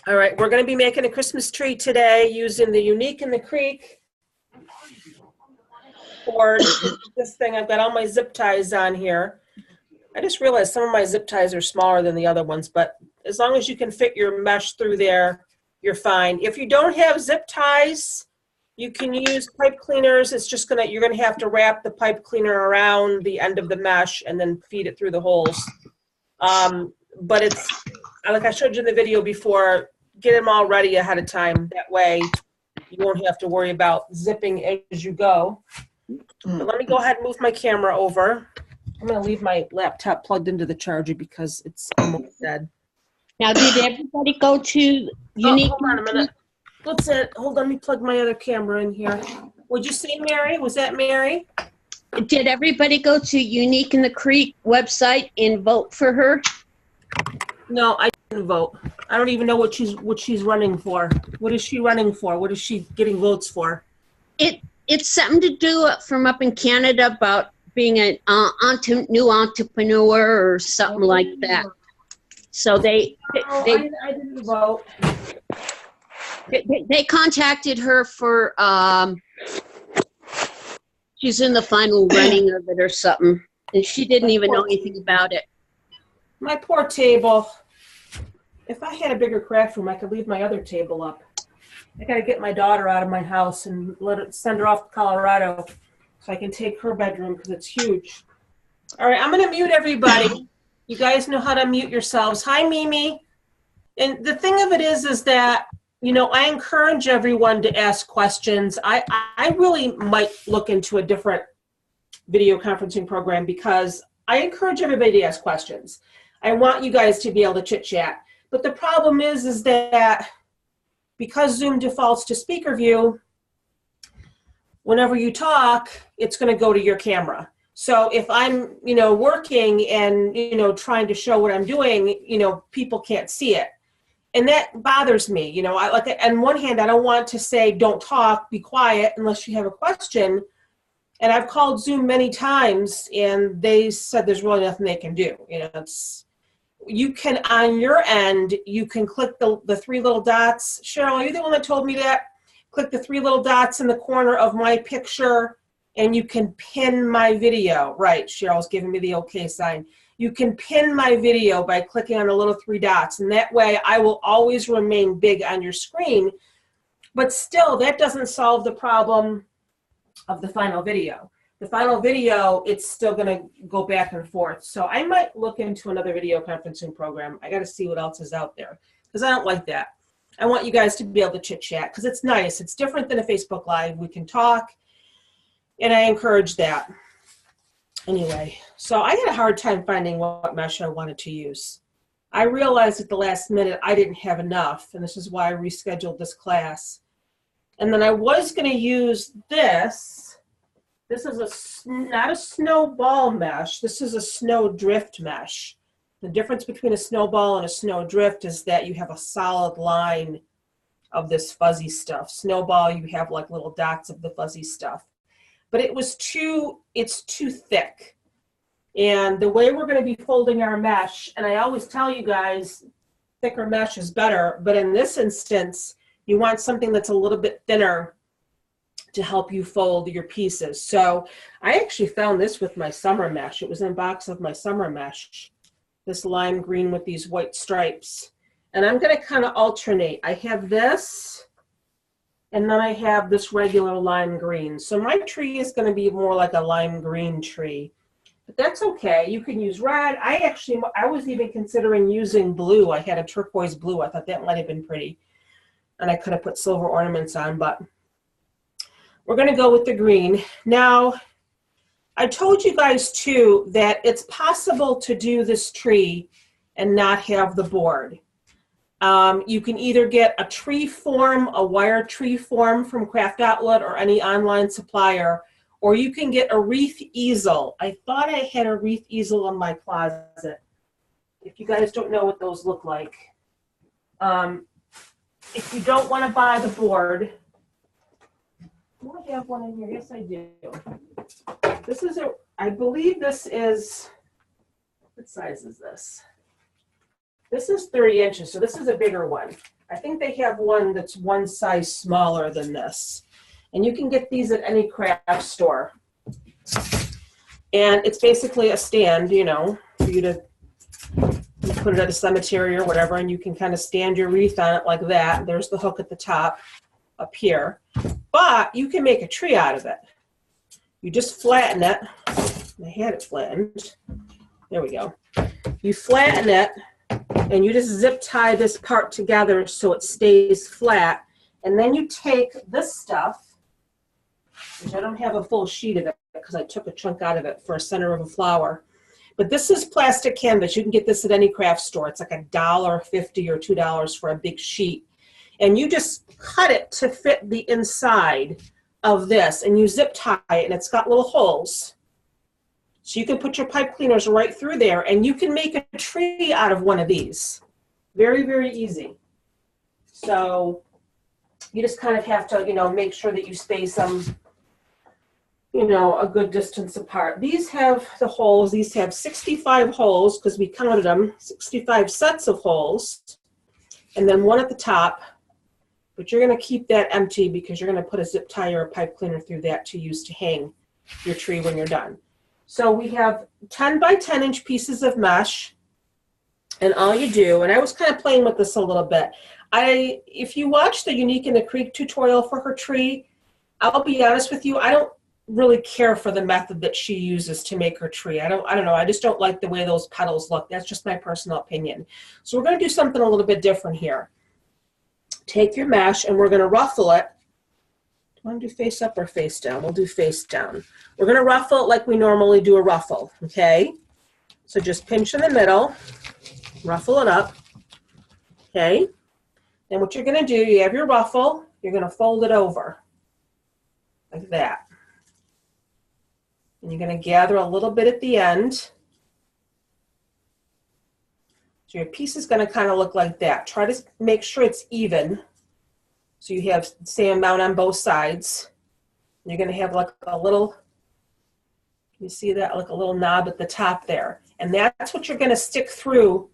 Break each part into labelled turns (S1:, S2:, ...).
S1: All right, we're going to be making a Christmas tree today using the Unique in the Creek. Or this thing, I've got all my zip ties on here. I just realized some of my zip ties are smaller than the other ones, but as long as you can fit your mesh through there, you're fine. If you don't have zip ties, you can use pipe cleaners. It's just you're gonna have to wrap the pipe cleaner around the end of the mesh and then feed it through the holes. But it's, like I showed you in the video before, get them all ready ahead of time. That way you won't have to worry about zipping as you go. But let me go ahead and move my camera over. I'm going to leave my laptop plugged into the charger because it's almost dead.
S2: Now, did everybody go to Unique?
S1: Hold on a minute. What's it? Hold on, let me plug my other camera in here. Would you say Mary? Was that Mary?
S2: Did everybody go to Unique in the Creek website and vote for her?
S1: No, I didn't vote. I don't even know what she's running for. What is she running for? What is she getting votes for?
S2: It's something to do from up in Canada about being a new entrepreneur or something like that. So I
S1: didn't vote.
S2: They contacted her for she's in the final running of it or something, and she didn't even know anything about it.
S1: My poor table. If I had a bigger craft room, I could leave my other table up. I got to get my daughter out of my house and send her off to Colorado so I can take her bedroom because it's huge. All right, I'm going to mute everybody. You guys know how to mute yourselves. Hi, Mimi. And the thing of it is that, you know, I encourage everyone to ask questions. I really might look into a different video conferencing program because I encourage everybody to ask questions. I want you guys to be able to chit chat. But the problem is that because Zoom defaults to speaker view, whenever you talk, it's going to go to your camera. So if I'm, you know, working and, you know, trying to show what I'm doing, you know, people can't see it. And that bothers me. You know, on one hand, I don't want to say, don't talk, be quiet unless you have a question. And I've called Zoom many times and they said there's really nothing they can do. You know, you can, on your end, you can click the three little dots. Cheryl, are you the one that told me that? Click the three little dots in the corner of my picture and you can pin my video. Right, Cheryl's giving me the okay sign. You can pin my video by clicking on the little three dots, and that way I will always remain big on your screen. But still, that doesn't solve the problem of the final video. The final video, it's still going to go back and forth. So I might look into another video conferencing program. I got to see what else is out there because I don't like that. I want you guys to be able to chit chat because it's nice. It's different than a Facebook Live. We can talk, and I encourage that. Anyway, so I had a hard time finding what mesh I wanted to use. I realized at the last minute I didn't have enough, and this is why I rescheduled this class. And then I was going to use this. This is not a snowball mesh. This is a snow drift mesh. The difference between a snowball and a snow drift is that you have a solid line of this fuzzy stuff. Snowball, you have like little dots of the fuzzy stuff. But it's too thick. And the way we're going to be folding our mesh, and I always tell you guys, thicker mesh is better, but in this instance, you want something that's a little bit thinner to help you fold your pieces. So I actually found this with my summer mesh. It was in a box of my summer mesh, this lime green with these white stripes. And I'm going to kind of alternate. I have this, and then I have this regular lime green. So my tree is going to be more like a lime green tree. But that's okay. You can use red. I was even considering using blue. I had a turquoise blue. I thought that might have been pretty. And I could have put silver ornaments on, but we're going to go with the green. Now, I told you guys too that it's possible to do this tree and not have the board. You can either get a tree form, a wire tree form from Craft Outlet or any online supplier, or you can get a wreath easel. I thought I had a wreath easel in my closet. If you guys don't know what those look like. If you don't want to buy the board, do I have one in here? Yes, I do. This is I believe this is, what size is this? This is 30 inches, so this is a bigger one. I think they have one that's one size smaller than this. And you can get these at any craft store. And it's basically a stand, you know, for you to put it at a cemetery or whatever, and you can kind of stand your wreath on it like that. There's the hook at the top up here. But you can make a tree out of it. You just flatten it. I had it flattened. There we go. You flatten it, and you just zip tie this part together so it stays flat. And then you take this stuff, which I don't have a full sheet of it because I took a chunk out of it for a center of a flower. But this is plastic canvas. You can get this at any craft store. It's like $1.50 or $2 for a big sheet. And you just cut it to fit the inside of this, and you zip tie it, and it's got little holes. So you can put your pipe cleaners right through there, and you can make a tree out of one of these. Very, very easy. So you just kind of have to, you know, make sure that you space them, you know, a good distance apart. These have the holes. These have 65 holes because we counted them, 65 sets of holes, and then one at the top. But you're going to keep that empty because you're going to put a zip tie or a pipe cleaner through that to use to hang your tree when you're done. So we have 10 by 10 inch pieces of mesh, and all you do, and I was kind of playing with this a little bit. If you watch the Unique in the Creek tutorial for her tree, I'll be honest with you, I don't really care for the method that she uses to make her tree. I don't know. I just don't like the way those petals look. That's just my personal opinion. So we're going to do something a little bit different here. Take your mesh, and we're going to ruffle it. Do you want to do face up or face down? We'll do face down. We're going to ruffle it like we normally do a ruffle, okay? So just pinch in the middle, ruffle it up, okay? And what you're going to do, you have your ruffle, you're going to fold it over like that. And you're going to gather a little bit at the end. So your piece is going to kind of look like that. Try to make sure it's even. So you have the same amount on both sides. You're going to have like a little, you see that, like a little knob at the top there. And that's what you're going to stick through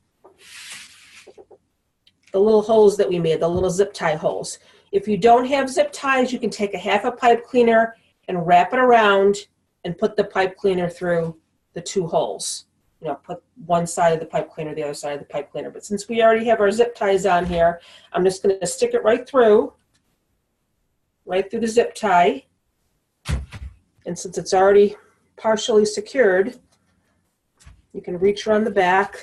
S1: the little holes that we made, the little zip tie holes. If you don't have zip ties, you can take a half a pipe cleaner and wrap it around and put the pipe cleaner through the two holes. You know, put one side of the pipe cleaner, the other side of the pipe cleaner. But since we already have our zip ties on here, I'm just going to stick it right through the zip tie. And since it's already partially secured, you can reach around the back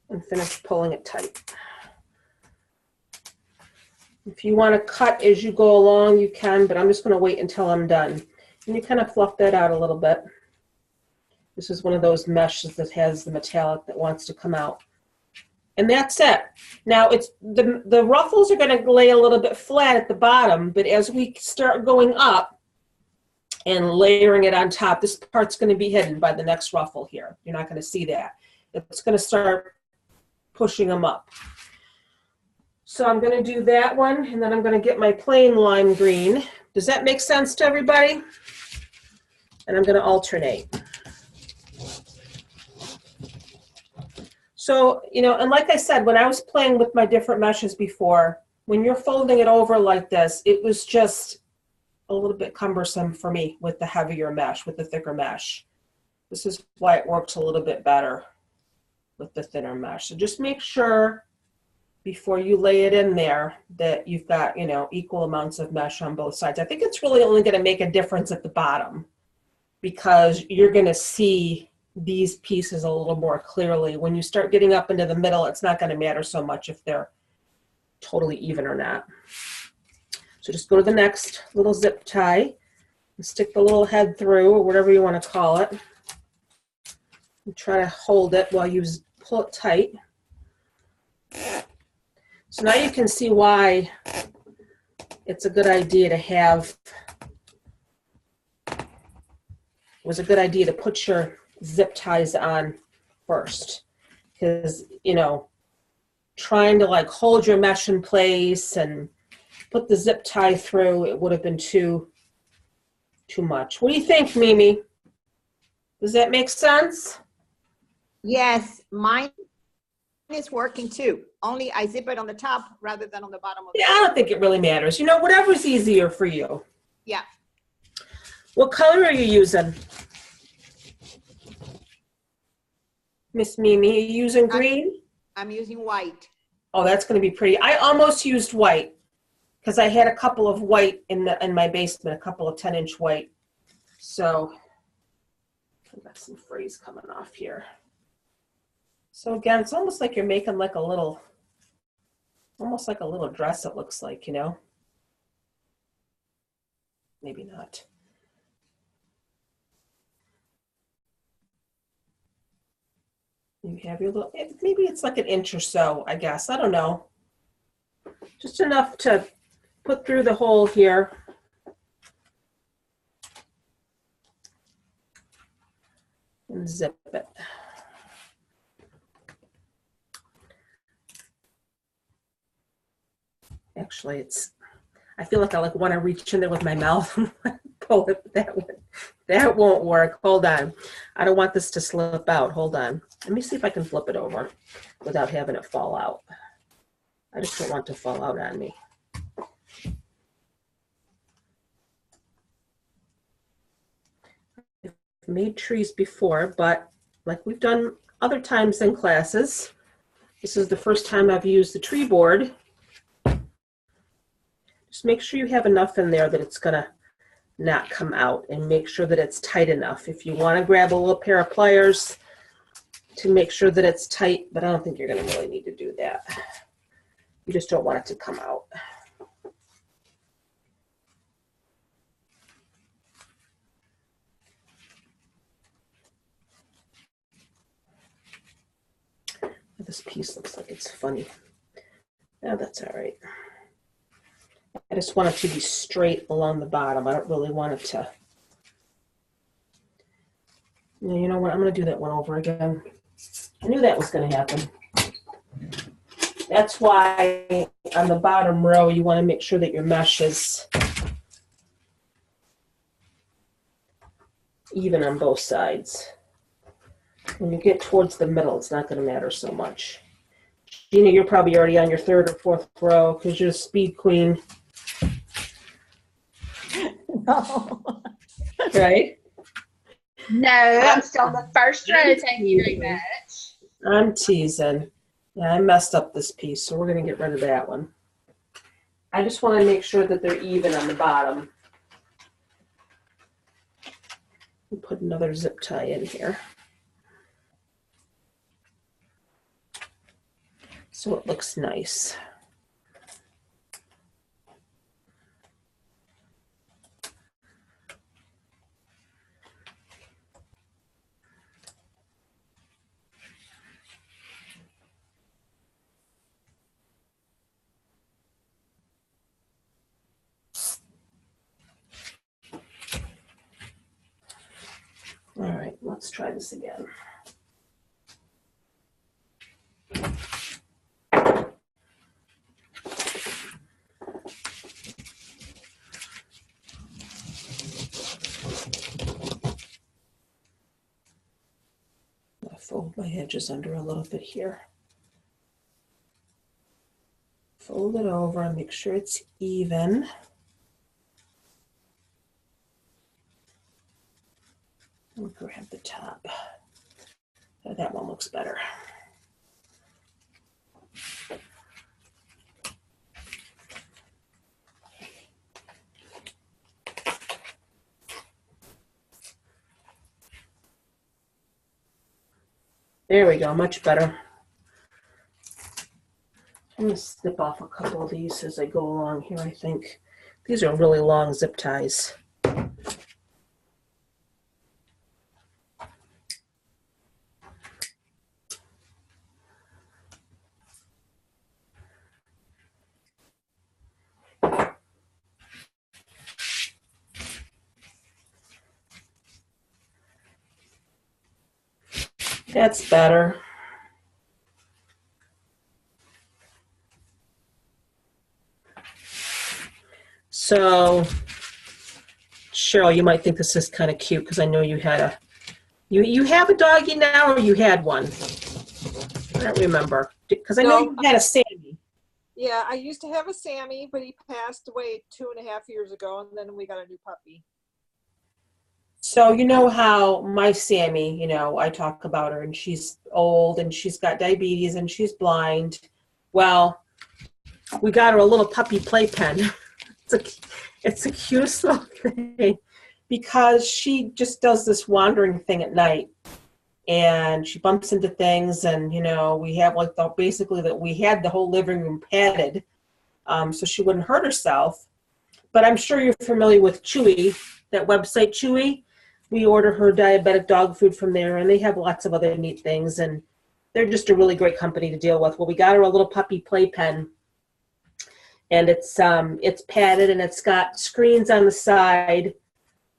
S1: and finish pulling it tight. If you want to cut as you go along, you can, but I'm just going to wait until I'm done. And you kind of fluff that out a little bit. This is one of those meshes that has the metallic that wants to come out. And that's it. Now it's the ruffles are going to lay a little bit flat at the bottom, but as we start going up and layering it on top, this part's going to be hidden by the next ruffle here. You're not going to see that. It's going to start pushing them up. So I'm going to do that one, and then I'm going to get my plain lime green. Does that make sense to everybody? And I'm going to alternate. So, you know, and like I said, when I was playing with my different meshes before, when you're folding it over like this, it was just a little bit cumbersome for me with the heavier mesh, with the thicker mesh. This is why it works a little bit better with the thinner mesh. So just make sure before you lay it in there that you've got, you know, equal amounts of mesh on both sides. I think it's really only going to make a difference at the bottom because you're going to see these pieces a little more clearly. When you start getting up into the middle, it's not going to matter so much if they're totally even or not. So just go to the next little zip tie and stick the little head through, or whatever you want to call it. And try to hold it while you pull it tight. So now you can see why it's a good idea to have, it was a good idea to put your zip ties on first. Because, you know, trying to like hold your mesh in place and put the zip tie through, it would have been too much. What do you think, Mimi? Does that make sense?
S3: Yes, mine is working too. Only I zip it on the top rather than on the bottom of the
S1: Yeah, I don't think it really matters. You know, whatever's easier for you.
S3: Yeah.
S1: What color are you using? Miss Mimi, are you using green?
S3: I'm using white.
S1: Oh, that's going to be pretty. I almost used white because I had a couple of white in my basement, a couple of 10-inch white. So I've got some frays coming off here. So again, it's almost like you're making like a little, almost like a little dress, it looks like, you know? Maybe not. You have your little, maybe it's like an inch or so, I guess. I don't know. Just enough to put through the hole here. And zip it. Actually, I feel like I want to reach in there with my mouth and pull it. That won't work. Hold on. I don't want this to slip out. Hold on. Let me see if I can flip it over without having it fall out. I just don't want it to fall out on me. I've made trees before, but like we've done other times in classes, this is the first time I've used the tree board. Just make sure you have enough in there that it's gonna not come out, and make sure that it's tight enough. If you want to grab a little pair of pliers to make sure that it's tight, but I don't think you're gonna really need to do that. You just don't want it to come out. This piece looks like it's funny. No, that's all right. I just want it to be straight along the bottom. I don't really want it to. You know what? I'm going to do that one over again. I knew that was going to happen. That's why on the bottom row, you want to make sure that your mesh is even on both sides. When you get towards the middle, it's not going to matter so much. Gina, you're probably already on your third or fourth row because you're a speed queen.
S3: No.
S1: Right?
S4: No, I'm still in the first row. Thank you very much.
S1: I'm teasing. Yeah, I messed up this piece, so we're going to get rid of that one. I just want to make sure that they're even on the bottom. We'll put another zip tie in here. So it looks nice. All right, let's try this again. I'll fold my edges under a little bit here. Fold it over and make sure it's even. I'll grab the top. Oh, that one looks better. There we go, much better. I'm going to snip off a couple of these as I go along here, I think. These are really long zip ties. That's better. So, Cheryl, you might think this is kind of cute because I know you had You have a doggy now, or you had one? I don't remember because I know
S5: No.
S1: you had a Sammy.
S5: Yeah, I used to have a Sammy, but he passed away 2.5 years ago, and then we got a new puppy.
S1: So you know how my Sammy, I talk about her and she's old and she's got diabetes and she's blind. Well, we got her a little puppy playpen. It's the cutest little thing because she just does this wandering thing at night and she bumps into things and we have like we had the whole living room padded so she wouldn't hurt herself. But I'm sure you're familiar with Chewy, that website Chewy. We order her diabetic dog food from there, and they have lots of other neat things, and they're just a really great company to deal with. Well, we got her a little puppy playpen, and it's padded, and it's got screens on the side,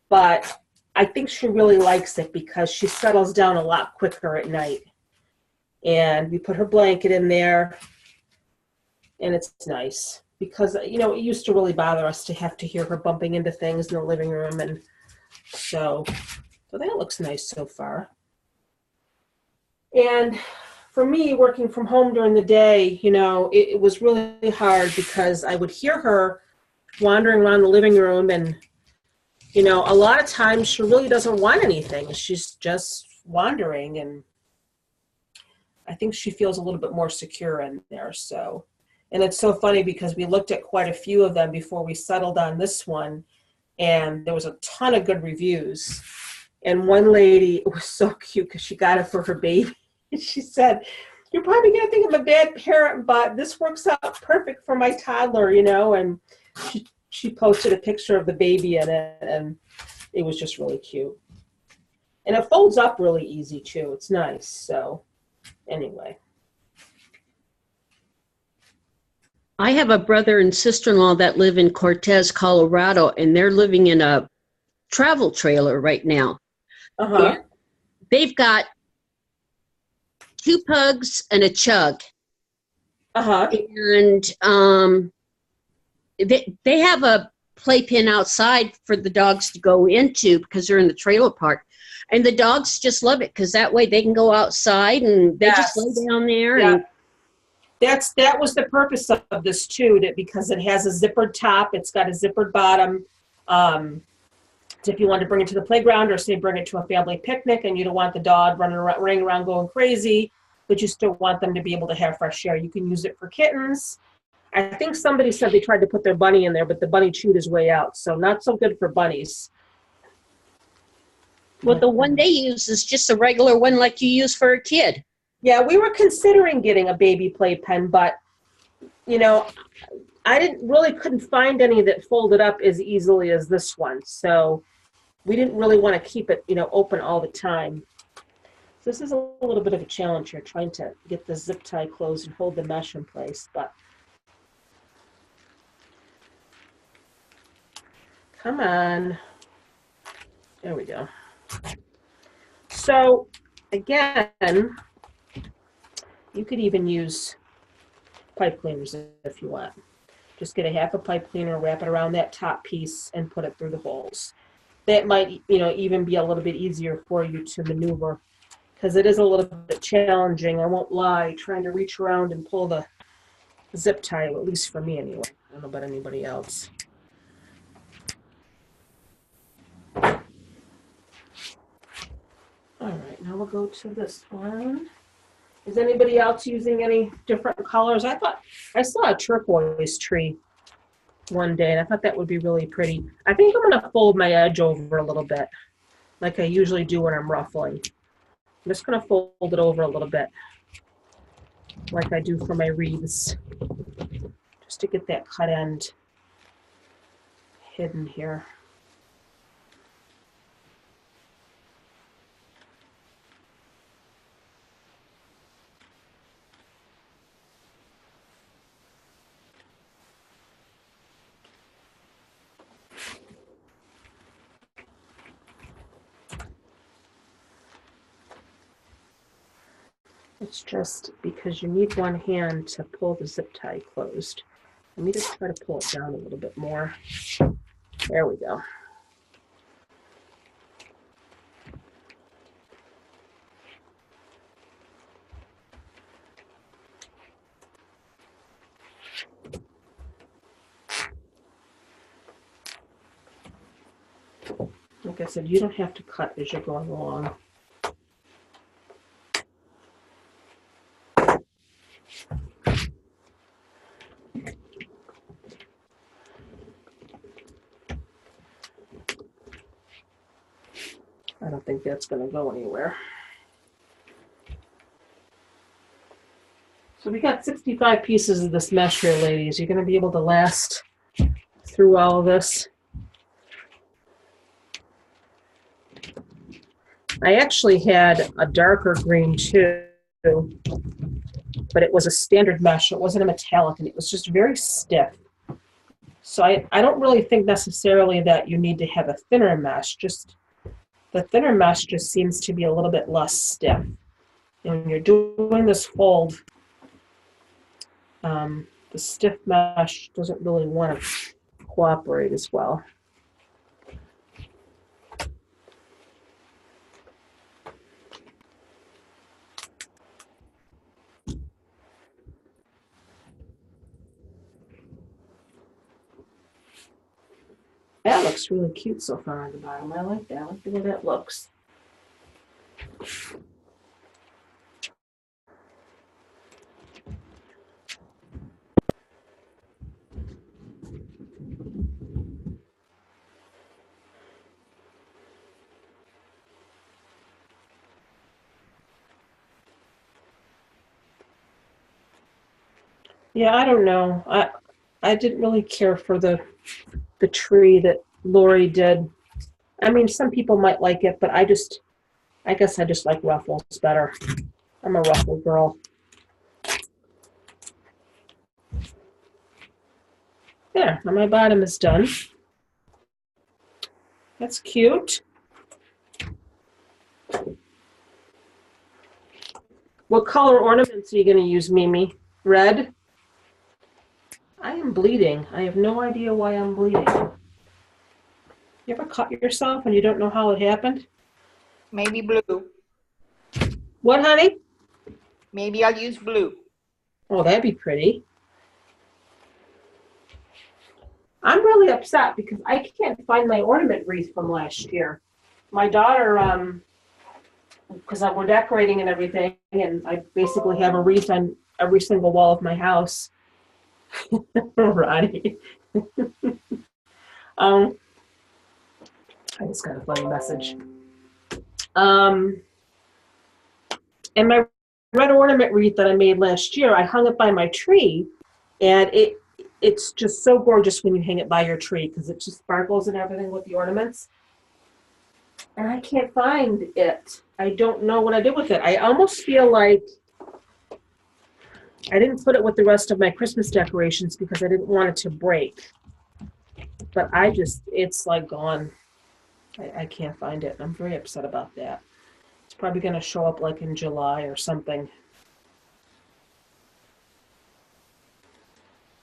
S1: but I think she really likes it because she settles down a lot quicker at night. And we put her blanket in there, and it's nice because, it used to really bother us to have to hear her bumping into things in the living room, and so that looks nice so far. And for me, working from home during the day, it was really hard because I would hear her wandering around the living room and, a lot of times she really doesn't want anything. She's just wandering, and I think she feels a little bit more secure in there. So, and it's so funny because we looked at quite a few of them before we settled on this one, and there was a ton of good reviews. And one lady, it was so cute because she got it for her baby. She said, "You're probably going to think I'm a bad parent, but this works out perfect for my toddler," and she posted a picture of the baby in it, and it was just really cute. And it folds up really easy, too. It's nice. So, anyway.
S2: I have a brother and sister-in-law that live in Cortez, Colorado, and they're living in a travel trailer right now.
S1: Uh-huh.
S2: They've got 2 pugs and a chug.
S1: Uh-huh.
S2: And they have a playpen outside for the dogs to go into because they're in the trailer park. And the dogs just love it because that way they can go outside and they just lay down there.
S1: Yeah.
S2: And
S1: that was the purpose of this too, because it has a zippered top, it's got a zippered bottom. So if you want to bring it to the playground or say bring it to a family picnic and you don't want the dog running around going crazy, but you still want them to be able to have fresh air, you can use it for kittens. I think somebody said they tried to put their bunny in there, but the bunny chewed his way out, so not so good for bunnies.
S2: well, the one they use is just a regular one like you use for a kid.
S1: Yeah, we were considering getting a baby playpen, but I couldn't find any that folded up as easily as this one. So we didn't really want to keep it, open all the time. So this is a little bit of a challenge here, trying to get the zip tie closed and hold the mesh in place, but come on. There we go. So again, you could even use pipe cleaners if you want. Just get a half a pipe cleaner, wrap it around that top piece, and put it through the holes. That might, even be a little bit easier for you to maneuver because it is a little bit challenging. I won't lie, trying to reach around and pull the zip tie, at least for me anyway. I don't know about anybody else. All right, now we'll go to this one. Is anybody else using any different colors? I saw a turquoise tree one day, and I thought that would be really pretty. I think I'm going to fold my edge over a little bit, like I usually do when I'm ruffling. I'm just going to fold it over a little bit, like I do for my wreaths, just to get that cut end hidden here. It's just because you need one hand to pull the zip tie closed. Let me just try to pull it down a little bit more. There we go. like I said, you don't have to cut as you're going along. I don't think that's going to go anywhere. So we got 65 pieces of this mesh here, ladies. You're going to be able to last through all of this. I actually had a darker green too, but it was a standard mesh. It wasn't a metallic, and it was just very stiff. So I don't really think necessarily that you need to have a thinner mesh. Just the thinner mesh just seems to be a little bit less stiff. And when you're doing this fold, the stiff mesh doesn't really want to cooperate as well. That looks really cute so far on the bottom. I like that. I like the way that looks. Yeah, I don't know. I didn't really care for the tree that Lori did. I mean, some people might like it, but I guess I just like ruffles better. I'm a ruffle girl. There, now my bottom is done. That's cute. What color ornaments are you going to use, Mimi? Red? I am bleeding. I have no idea why I'm bleeding. You ever cut yourself and you don't know how it happened?
S3: Maybe blue.
S1: What, honey?
S3: Maybe I'll use blue.
S1: Oh, that'd be pretty. I'm really upset because I can't find my ornament wreath from last year. My daughter, because we're decorating and everything, and I basically have a wreath on every single wall of my house. Roddy. I just got a funny message. And my red ornament wreath that I made last year, I hung it by my tree, and it's just so gorgeous when you hang it by your tree because it just sparkles and everything with the ornaments. And I can't find it. I don't know what I did with it. I almost feel like I didn't put it with the rest of my Christmas decorations because I didn't want it to break. But it's like gone. I can't find it. I'm very upset about that. It's probably going to show up like in July or something.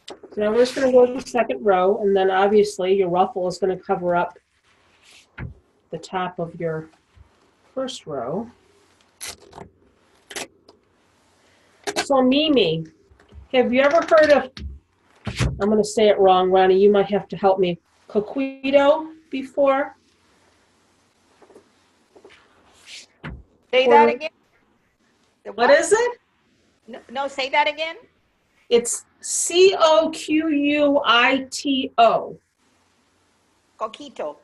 S1: So now we're just going to go to the second row, and then obviously your ruffle is going to cover up the top of your first row. So Mimi, have you ever heard of, I'm going to say it wrong, Ronnie, you might have to help me, coquito before?
S3: Say that again. The
S1: What is it?
S3: No, say that again.
S1: It's Coquito.
S3: Coquito.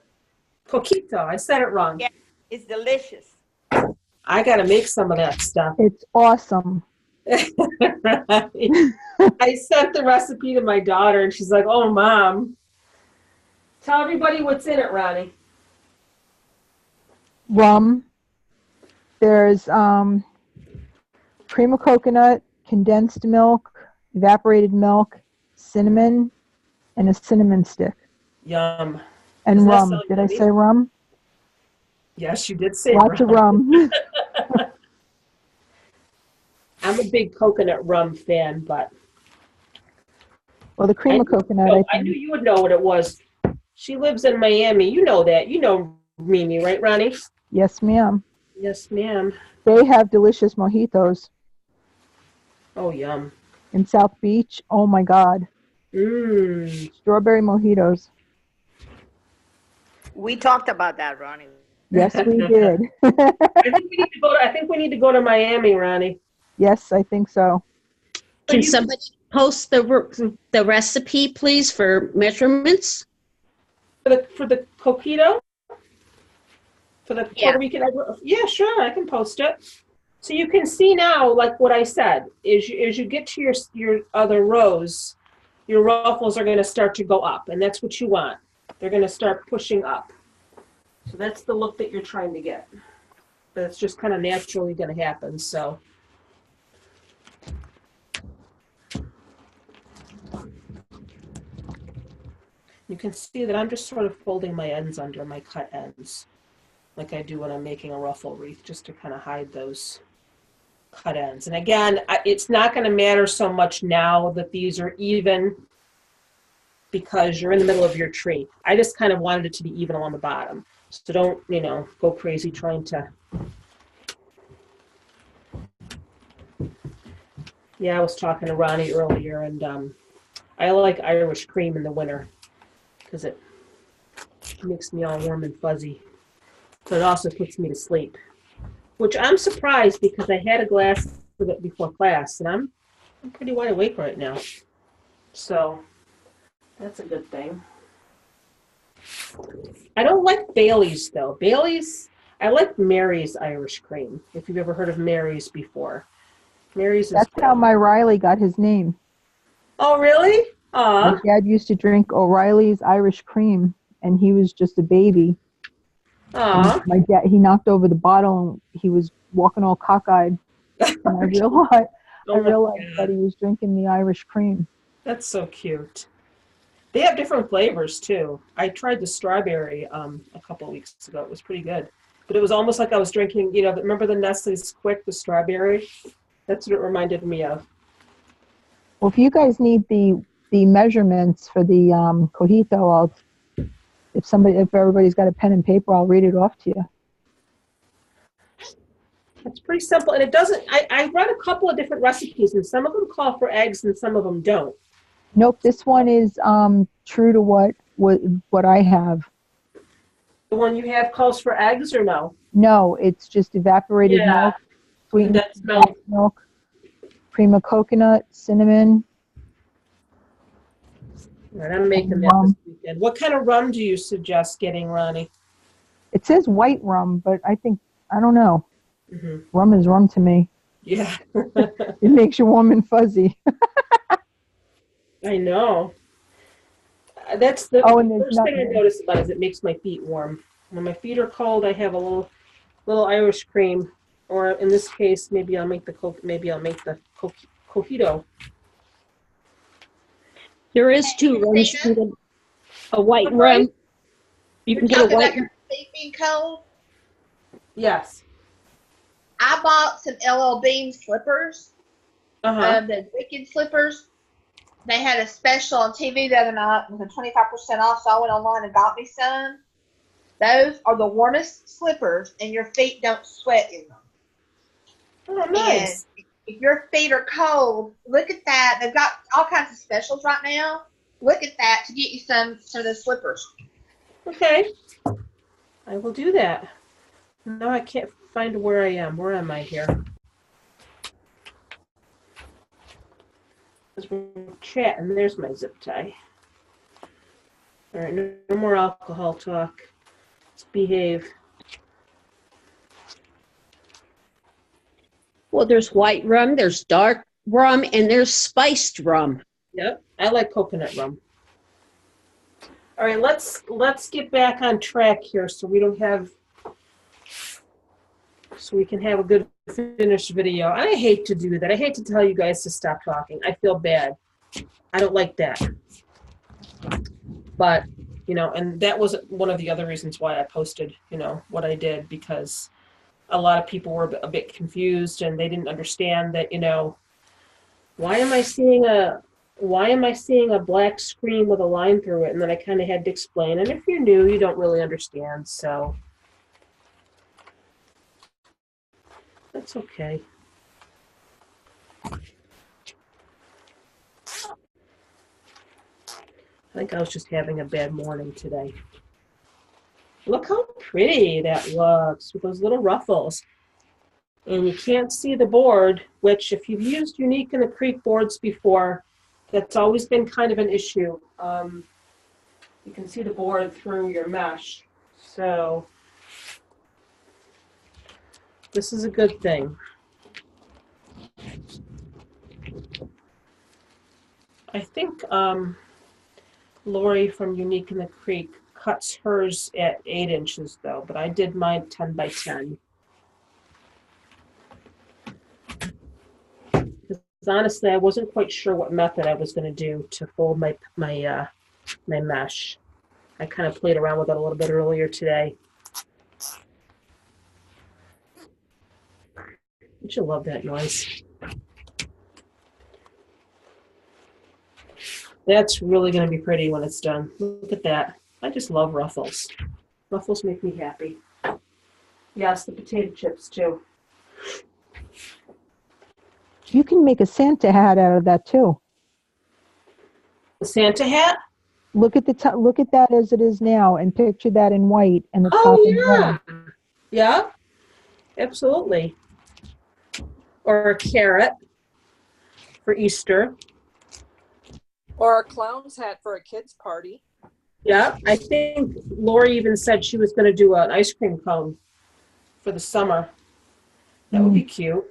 S1: Coquito, I said it wrong.
S3: Yeah, it's delicious.
S1: I got to make some of that stuff.
S6: It's awesome.
S1: I sent the recipe to my daughter, and she's like, "Oh, Mom, tell everybody what's in it, Ronnie."
S6: Rum. There's cream of coconut, condensed milk, evaporated milk, cinnamon, and a cinnamon stick.
S1: Yum.
S6: And
S1: Doesn't that
S6: rum.
S1: sound
S6: Did I
S1: yummy?
S6: say rum?
S1: Yes, you did say
S6: Lots of
S1: rum.
S6: rum.
S1: I'm a big coconut rum fan, but
S6: Well, the cream of coconut, I
S1: I knew
S6: think.
S1: you would know what it was. She lives in Miami. You know that. You know Mimi, right, Ronnie?
S6: Yes, ma'am.
S1: Yes, ma'am.
S6: They have delicious mojitos
S1: Oh, yum.
S6: in South Beach. Oh, my God.
S1: Mmm.
S6: Strawberry mojitos.
S3: We talked about that, Ronnie.
S6: Yes, we did.
S1: I think we need to go to Miami, Ronnie.
S6: Yes, I think so.
S2: Can
S1: you-
S2: somebody post the recipe, please, for measurements?
S1: For the coquito? For the
S2: Yeah.
S1: Puerto Rican egg roll? Yeah, sure, I can post it. So you can see now, like what I said, is as you get to your other rows, your ruffles are going to start to go up, and that's what you want. They're going to start pushing up. So that's the look that you're trying to get. But it's just kind of naturally going to happen, so. You can see that I'm just sort of folding my ends under my cut ends, like I do when I'm making a ruffle wreath, just to kind of hide those cut ends. And again, it's not going to matter so much now that these are even because you're in the middle of your tree. I just kind of wanted it to be even along the bottom. So don't, go crazy trying to. Yeah, I was talking to Ronnie earlier, and I like Irish cream in the winter because it makes me all warm and fuzzy. But it also puts me to sleep, which I'm surprised because I had a glass of it before class, and I'm pretty wide awake right now. So that's a good thing. I don't like Bailey's though. I like Mary's Irish cream. If you've ever heard of Mary's before, Mary's is.
S6: That's how my Riley got his name.
S1: Oh, really?
S6: My dad used to drink O'Reilly's Irish cream, and he was just a baby. And my dad, he knocked over the bottle, and he was walking all cockeyed. And I realized that he was drinking the Irish cream.
S1: That's so cute. They have different flavors too. I tried the strawberry a couple of weeks ago. It was pretty good, but it was almost like I was drinking. Remember the Nestle's Quick, the strawberry? That's what it reminded me of.
S6: Well, if you guys need the measurements for the cojito, if everybody's got a pen and paper, I'll read it off to you.
S1: It's pretty simple, and it doesn't. I read a couple of different recipes, and some of them call for eggs, and some of them don't.
S6: Nope, this one is true to what I have.
S1: The one you have calls for eggs, or no?
S6: No, it's just evaporated milk, sweetened milk, cream of coconut, cinnamon.
S1: All right, I'm making that this weekend. What kind of rum do you suggest getting, Ronnie?
S6: It says white rum, but I don't know.
S1: Mm-hmm.
S6: Rum is rum to me.
S1: Yeah.
S6: It makes you warm and fuzzy.
S1: I know. That's the first thing I notice about it is it makes my feet warm. When my feet are cold, I have a little Irish cream, or in this case, maybe I'll make the cojito.
S2: There is two rums. You can get a white rum. You can get a white.
S4: Your feet being cold.
S1: Yes.
S4: I bought some LL Bean slippers. The Wicked slippers. They had a special on TV the other night with a 25% off, so I went online and got me some. Those are the warmest slippers, and your feet don't sweat in them.
S1: Oh, nice.
S4: And if your feet are cold, look at that. They've got all kinds of specials right now. Look at that to get you some of those slippers.
S1: Okay. I will do that. No, I can't find where I am. Where am I here? We're chatting. There's my zip tie. All right, no more alcohol talk. Let's behave.
S2: Well, there's white rum, there's dark rum, and there's spiced rum.
S1: Yep, I like coconut rum. All right, let's get back on track here so we can have a good finished video. I hate to do that. I hate to tell you guys to stop talking. I feel bad. I don't like that. But, and that was one of the other reasons why I posted, what I did, because a lot of people were a bit confused and they didn't understand that, why am I seeing a black screen with a line through it? And then I kind of had to explain. And if you're new, you don't really understand. So that's okay. I think I was just having a bad morning today. Look how pretty that looks with those little ruffles. And you can't see the board, which if you've used Unique in the Creek boards before, that's always been kind of an issue. You can see the board through your mesh. So this is a good thing. I think Lori from Unique in the Creek cuts hers at 8 inches though, but I did mine 10 by 10. Honestly, I wasn't quite sure what method I was going to do to fold my mesh. I kind of played around with it a little bit earlier today. Don't you love that noise? That's really going to be pretty when it's done. Look at that. I just love ruffles. Ruffles make me happy. Yes, the potato chips too.
S6: You can make a Santa hat out of that too.
S1: The Santa hat?
S6: Look at look at that as it is now, and picture that in white and the top in red.
S1: Yeah, absolutely. Or a carrot for Easter.
S5: Or a clown's hat for a kid's party.
S1: Yeah, I think Lori even said she was going to do an ice cream cone for the summer. That would be cute.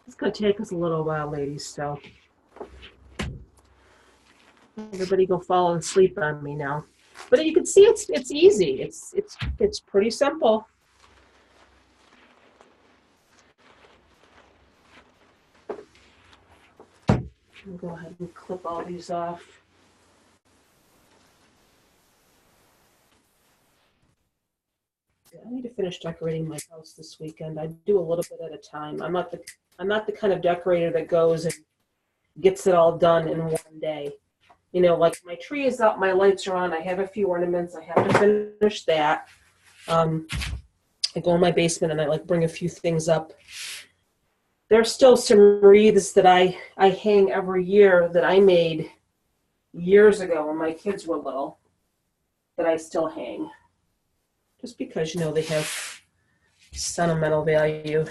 S1: It's going to take us a little while, ladies, so everybody go fall asleep on me now. But you can see it's easy. It's pretty simple. I'll go ahead and clip all these off. I need to finish decorating my house this weekend. I do a little bit at a time. I'm not the kind of decorator that goes and gets it all done in one day. You know, like my tree is up, my lights are on, I have a few ornaments, I have to finish that. I go in my basement and I like bring a few things up. There's still some wreaths that I hang every year that I made years ago when my kids were little that I still hang. Just because, you know, they have sentimental value.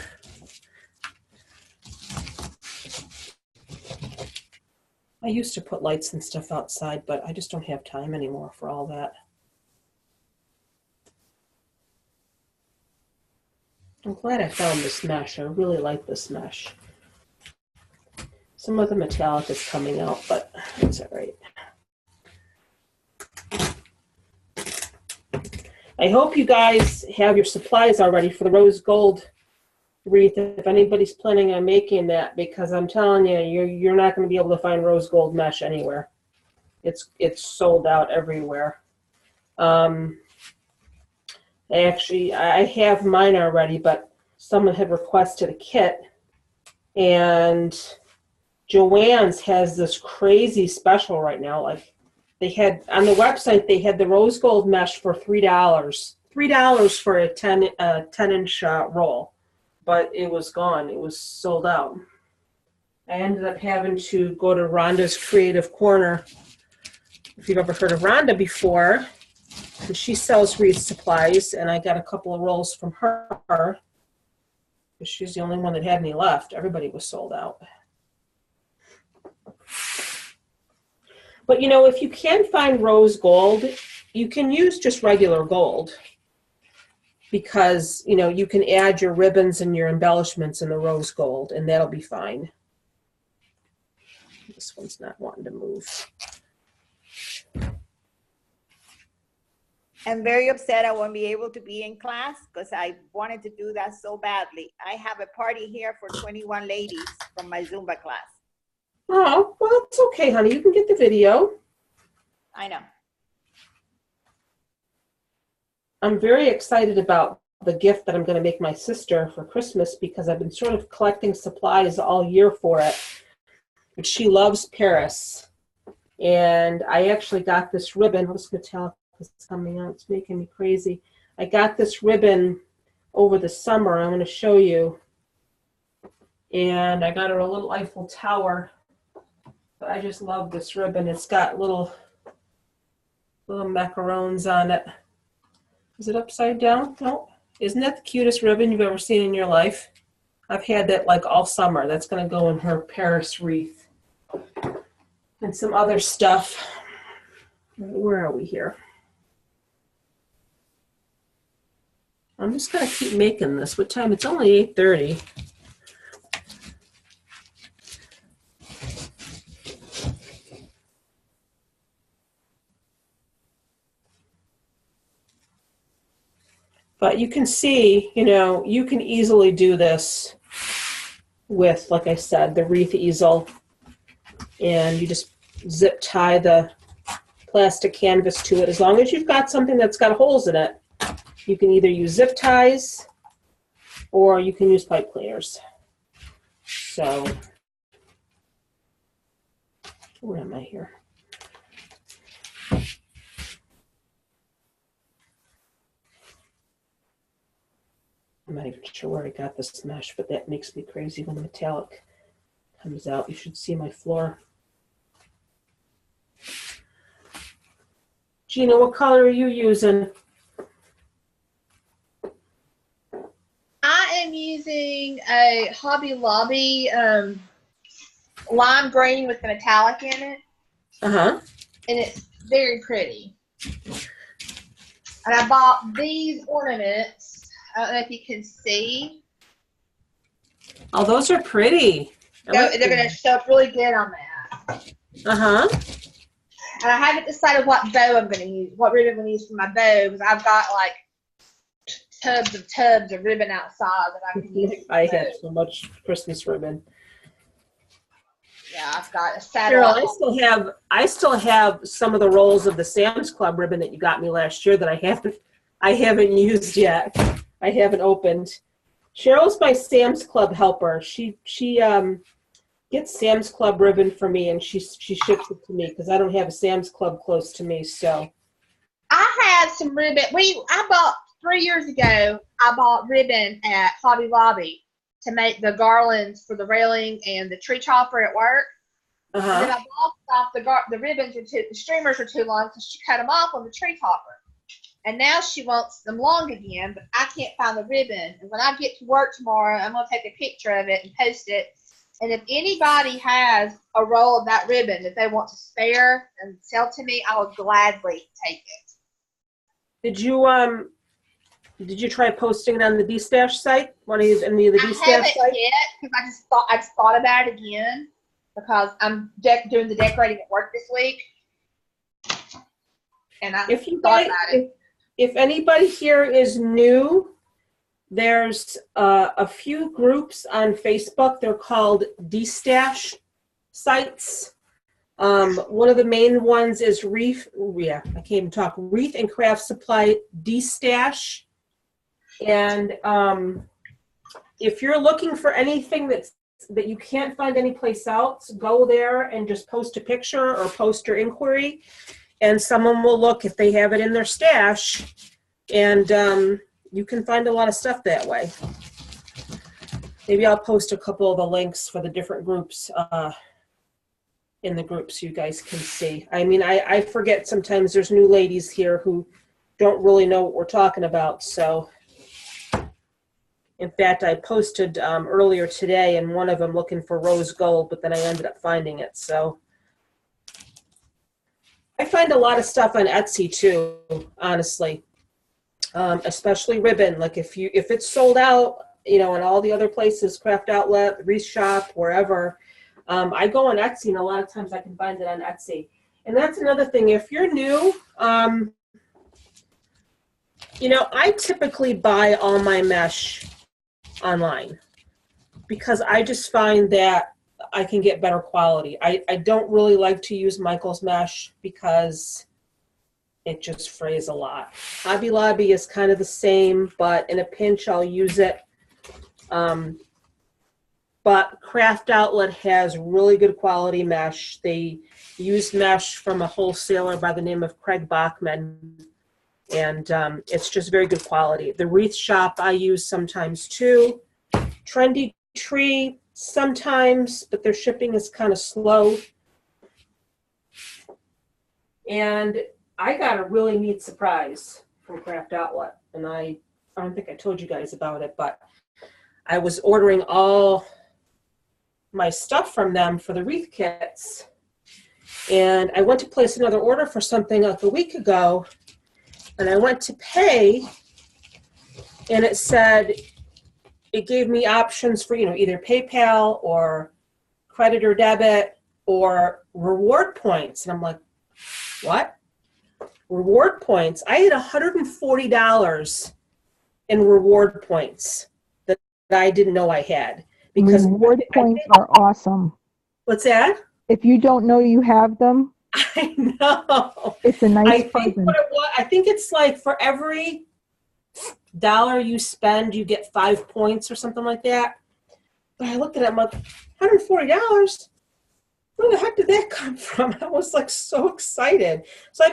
S1: I used to put lights and stuff outside, but I just don't have time anymore for all that. I'm glad I found this mesh. I really like this mesh. Some of the metallic is coming out, but it's all right. I hope you guys have your supplies already for the rose gold wreath, if anybody's planning on making that, because I'm telling you, you're not going to be able to find rose gold mesh anywhere. It's sold out everywhere. I have mine already, but someone had requested a kit, and Joann's has this crazy special right now. Like, they had on the website, they had the rose gold mesh for $3. $3 for a 10-inch roll, but it was gone. It was sold out. I ended up having to go to Rhonda's Creative Corner. If you've ever heard of Rhonda before, and she sells wreath supplies, and I got a couple of rolls from her because she's the only one that had any left. Everybody was sold out. But, you know, if you can find rose gold, you can use just regular gold because, you know, you can add your ribbons and your embellishments in the rose gold, and that'll be fine. This one's not wanting to move.
S3: I'm very upset I won't be able to be in class because I wanted to do that so badly. I have a party here for 21 ladies from my Zumba class.
S1: Oh, well, it's okay, honey. You can get the video.
S3: I know.
S1: I'm very excited about the gift that I'm going to make my sister for Christmas because I've been sort of collecting supplies all year for it. But she loves Paris. And I actually got this ribbon. What's metallic is coming out? It's making me crazy. I got this ribbon over the summer. I'm going to show you. And I got her a little Eiffel Tower But I just love this ribbon. It's got little macarons on it. Is it upside down? No. Isn't that the cutest ribbon you've ever seen in your life? I've had that like all summer. That's going to go in her Paris wreath. And some other stuff. Where are we here? I'm just going to keep making this. What time? It's only 8:30. But you can see, you know, you can easily do this with, like I said, the wreath easel. And you just zip tie the plastic canvas to it. As long as you've got something that's got holes in it, you can either use zip ties or you can use pipe cleaners. So, where am I here? I'm not even sure where I got this mesh, but that makes me crazy when the metallic comes out. You should see my floor. Gina, what color are you using?
S4: I am using a Hobby Lobby lime green with the metallic in it.
S1: Uh-huh.
S4: And it's very pretty. And I bought these ornaments. I don't know if you can see.
S1: Oh, those are pretty.
S4: They're going to show up really good on that.
S1: Uh-huh.
S4: And I haven't decided what bow I'm going to use, what ribbon I'm going to use for my bow, because I've got like tubs of ribbon outside that I can use.
S1: I have so much Christmas ribbon.
S4: Yeah, I've got a
S1: Cheryl,
S4: satellite.
S1: I still have some of the rolls of the Sam's Club ribbon that you got me last year that I haven't used yet. I haven't opened. Cheryl's my Sam's Club helper. She gets Sam's Club ribbon for me, and she ships it to me because I don't have a Sam's Club close to me. So
S4: I have some ribbon. I bought 3 years ago. I bought ribbon at Hobby Lobby to make the garlands for the railing and the tree chopper at work. And then I bought off the ribbons the streamers were too long, so she cut them off on the tree topper. And now she wants them long again, but I can't find the ribbon. And when I get to work tomorrow, I'm going to take a picture of it and post it. And if anybody has a roll of that ribbon that they want to spare and sell to me, I will gladly take it.
S1: Did you try posting it on the D-Stash site? Want to use any of the D-Stash sites?
S4: I haven't yet because I just thought about it again because I'm doing the decorating at work this week. And I thought about it.
S1: If anybody here is new, there's a few groups on Facebook. They're called D-Stash sites. One of the main ones is Wreath. Yeah, I can't even talk. Wreath and Craft Supply D-Stash. And if you're looking for anything that you can't find anyplace else, go there and just post a picture or post your inquiry. And someone will look if they have it in their stash, and you can find a lot of stuff that way. Maybe I'll post a couple of the links for the different groups in the group so you guys can see. I mean, I forget sometimes there's new ladies here who don't really know what we're talking about. So, in fact, I posted earlier today in one of them looking for rose gold, but then I ended up finding it. So. I find a lot of stuff on Etsy too, honestly, especially ribbon. Like if it's sold out, you know, in all the other places, Craft Outlet, Wreath Shop, wherever, I go on Etsy, and a lot of times I can find it on Etsy. And that's another thing. If you're new, you know, I typically buy all my mesh online because I just find that I can get better quality. I don't really like to use Michael's mesh because it just frays a lot. Hobby Lobby is kind of the same, but in a pinch I'll use it. But Craft Outlet has really good quality mesh. They use mesh from a wholesaler by the name of Craig Bachman, and it's just very good quality. The Wreath Shop I use sometimes too. Trendy Tree sometimes, but their shipping is kind of slow. And I got a really neat surprise from Craft Outlet. And I don't think I told you guys about it, but I was ordering all my stuff from them for the wreath kits. And I went to place another order for something like a week ago, and I went to pay, and it said, it gave me options for, either PayPal or credit or debit or reward points. And I'm like, what? Reward points? I had $140 in reward points that I didn't know I had. Because
S6: reward points are awesome.
S1: What's that?
S6: If you don't know you have them,
S1: I know.
S6: it's a nice
S1: I think
S6: present.
S1: what it was, I think it's like for every dollar you spend, you get 5 points or something like that. But I looked at it, I'm like, $140? Where the heck did that come from? I was like so excited. So I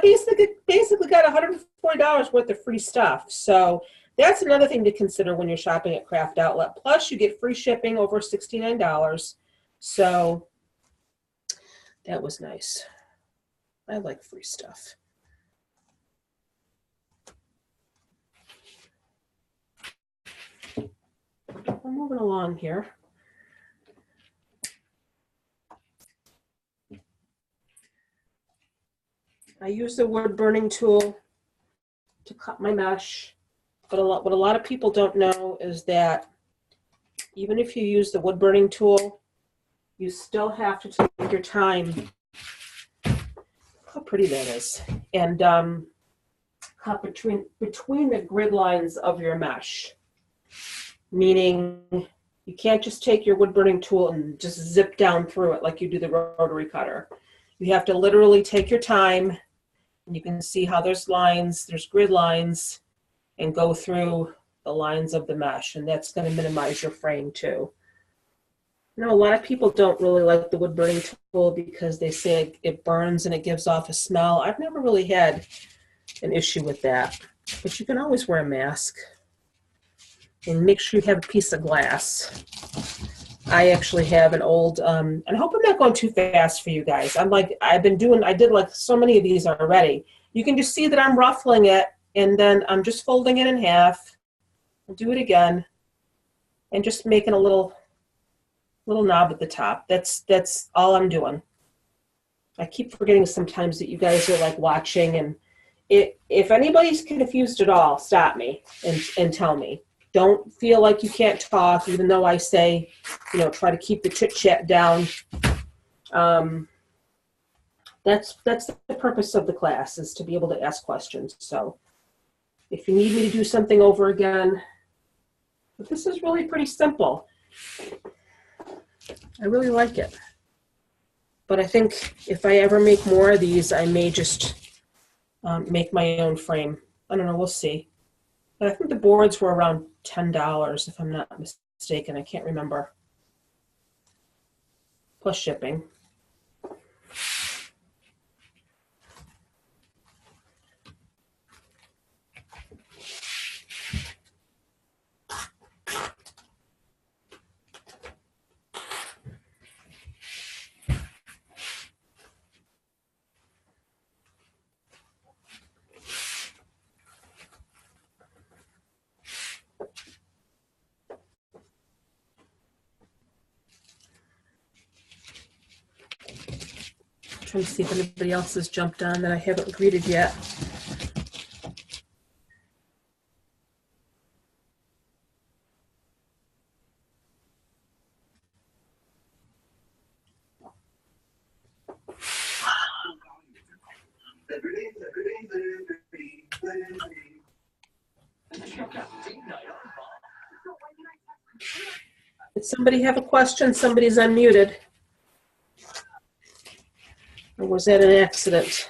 S1: basically got $140 worth of free stuff. So that's another thing to consider when you're shopping at Craft Outlet. Plus, you get free shipping over $69. So that was nice. I like free stuff. I'm moving along here. I use the wood burning tool to cut my mesh, but what a lot of people don't know is that even if you use the wood burning tool, you still have to take your time. How pretty that is. And cut between the grid lines of your mesh. Meaning you can't just take your wood burning tool and just zip down through it like you do the rotary cutter. You have to literally take your time, and you can see how there's lines, there's grid lines, and go through the lines of the mesh, and that's going to minimize your frame too. You know, a lot of people don't really like the wood burning tool because they say it burns and it gives off a smell. I've never really had an issue with that, but you can always wear a mask and make sure you have a piece of glass. I actually have an old, and I hope I'm not going too fast for you guys. I did like so many of these already. You can just see that I'm ruffling it, and then I'm just folding it in half. I'll do it again, and just making a little knob at the top. That's all I'm doing. I keep forgetting sometimes that you guys are like watching, and if anybody's confused at all, stop me and tell me. Don't feel like you can't talk, even though I say, try to keep the chit chat down. That's the purpose of the class, is to be able to ask questions. So if you need me to do something over again, but this is really pretty simple. I really like it. But I think if I ever make more of these, I may just make my own frame. I don't know, we'll see. But I think the boards were around $10, if I'm not mistaken. I can't remember. Plus shipping. Trying to see if anybody else has jumped on that I haven't greeted yet. Did somebody have a question? Somebody's unmuted. Or was that an accident?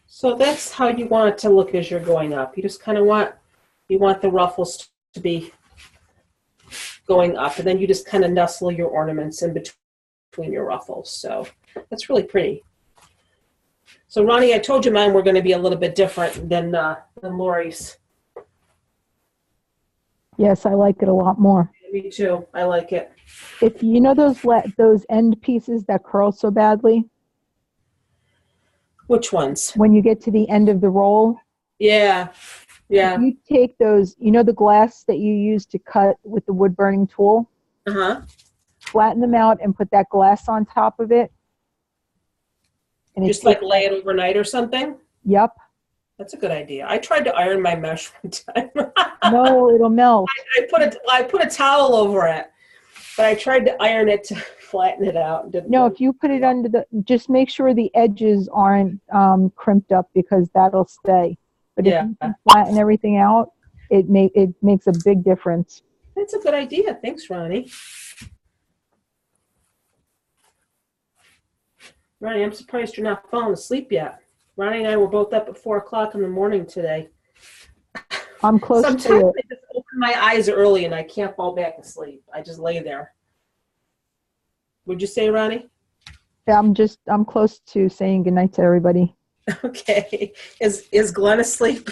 S1: So that's how you want it to look as you're going up. You just kind of want the ruffles to be going up, and then you just kind of nestle your ornaments in between your ruffles. So that's really pretty. So Ronnie, I told you mine were going to be a little bit different than Lori's.
S6: Yes, I like it a lot more.
S1: Me too. I like it.
S6: If you know those end pieces that curl so badly,
S1: Which ones?
S6: When you get to the end of the roll,
S1: Yeah. Yeah.
S6: you take those, you know, the glass that you use to cut with the wood burning tool,
S1: Uh-huh.
S6: flatten them out and put that glass on top of it. And
S1: Just like lay it overnight or something?
S6: Yep.
S1: That's a good idea. I tried to iron my mesh one time.
S6: No, it'll melt.
S1: I put a towel over it, but I tried to iron it to flatten it out. And didn't
S6: No,
S1: work.
S6: if you put it under the, just make sure the edges aren't crimped up because that'll stay. But if you can flatten everything out, it makes a big difference.
S1: That's a good idea. Thanks, Ronnie. Ronnie, I'm surprised you're not falling asleep yet. Ronnie and I were both up at 4 o'clock in the morning today.
S6: I'm close
S1: Sometimes
S6: to it.
S1: I just open my eyes early and I can't fall back asleep. I just lay there. Would you say, Ronnie?
S6: I'm close to saying goodnight to everybody.
S1: Okay. Is Glenn asleep?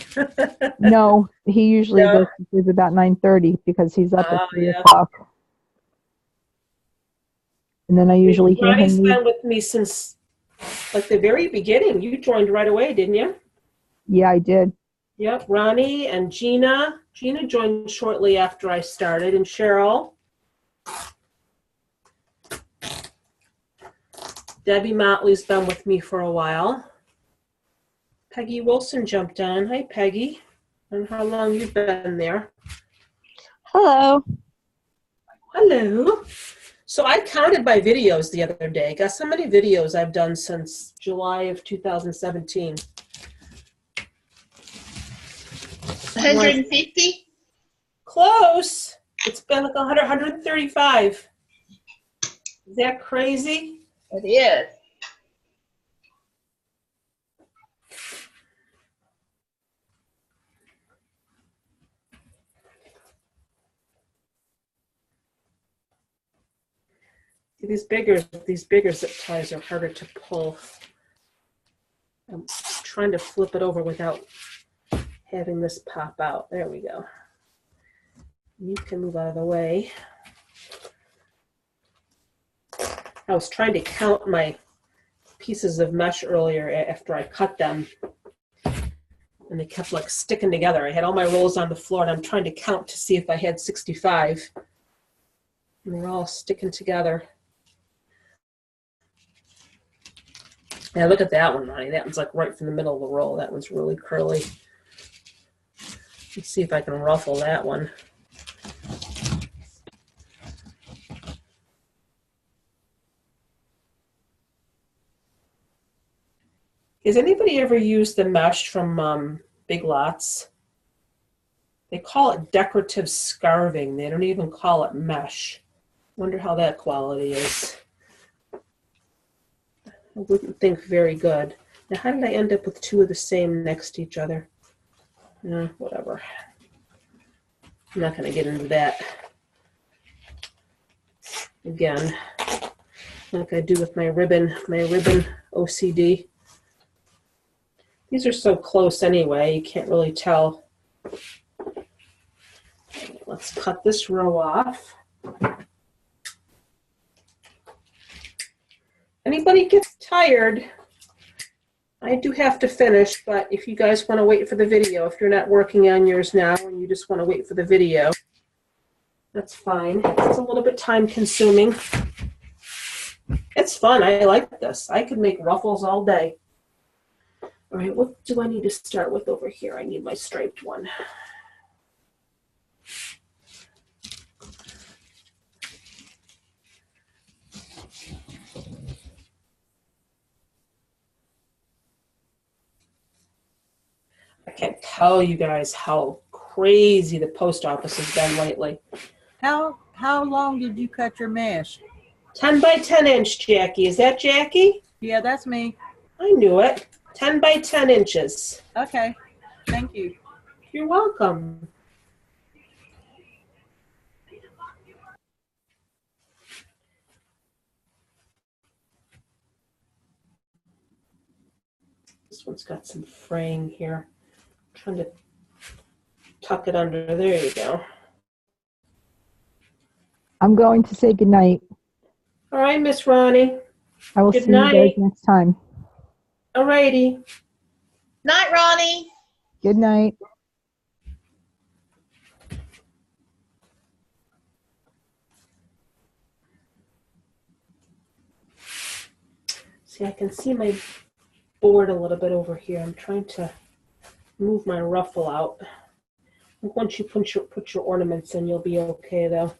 S6: No, he usually
S1: No.
S6: goes to sleep about 9:30 because he's up at 3
S1: yeah.
S6: o'clock. And then I usually hear
S1: Ronnie's
S6: him leave.
S1: been with me since like the very beginning. You joined right away, didn't you?
S6: Yeah, I did.
S1: Yep, Ronnie and Gina. Gina joined shortly after I started, and Cheryl. Debbie Motley's been with me for a while. Peggy Wilson jumped on. Hi, Peggy. And how long you've been there?
S7: Hello.
S1: Hello. So I counted my videos the other day. Guess how many videos I've done since July of 2017?
S4: 150?
S1: Close. It's been like 100, 135. Is that crazy?
S4: It is.
S1: These bigger zip ties are harder to pull. I'm trying to flip it over without having this pop out. There we go. You can move out of the way. I was trying to count my pieces of mesh earlier after I cut them, and they kept like sticking together. I had all my rolls on the floor, and I'm trying to count to see if I had 65, and they're all sticking together. Yeah, look at that one, Ronnie. That one's like right from the middle of the roll. That one's really curly. Let's see if I can ruffle that one. Has anybody ever used the mesh from Big Lots? They call it decorative scarving. They don't even call it mesh. Wonder how that quality is. I wouldn't think very good. Now, how did I end up with two of the same next to each other? Whatever. I'm not going to get into that again, like I do with my ribbon OCD. These are so close anyway, you can't really tell. Let's cut this row off. Anybody gets tired, I do have to finish, but if you guys want to wait for the video, if you're not working on yours now and you just want to wait for the video, that's fine. It's a little bit time consuming. It's fun. I like this. I could make ruffles all day. All right, what do I need to start with over here? I need my striped one. I can't tell you guys how crazy the post office has been lately.
S8: How long did you cut your mesh?
S1: 10 by 10 inch, Jackie. Is that Jackie?
S8: Yeah, that's me.
S1: I knew it. 10 by 10 inches.
S8: Okay, thank you.
S1: You're welcome. This one's got some fraying here. I'm trying to tuck it under. There you go.
S6: I'm going to say goodnight.
S1: All right, Miss Ronnie.
S6: I will
S1: Good
S6: see
S1: night.
S6: you guys next time.
S1: Alrighty.
S4: Night, Ronnie.
S6: Good night.
S1: See, I can see my board a little bit over here. I'm trying to move my ruffle out. Once you put your ornaments in, you'll be okay, though.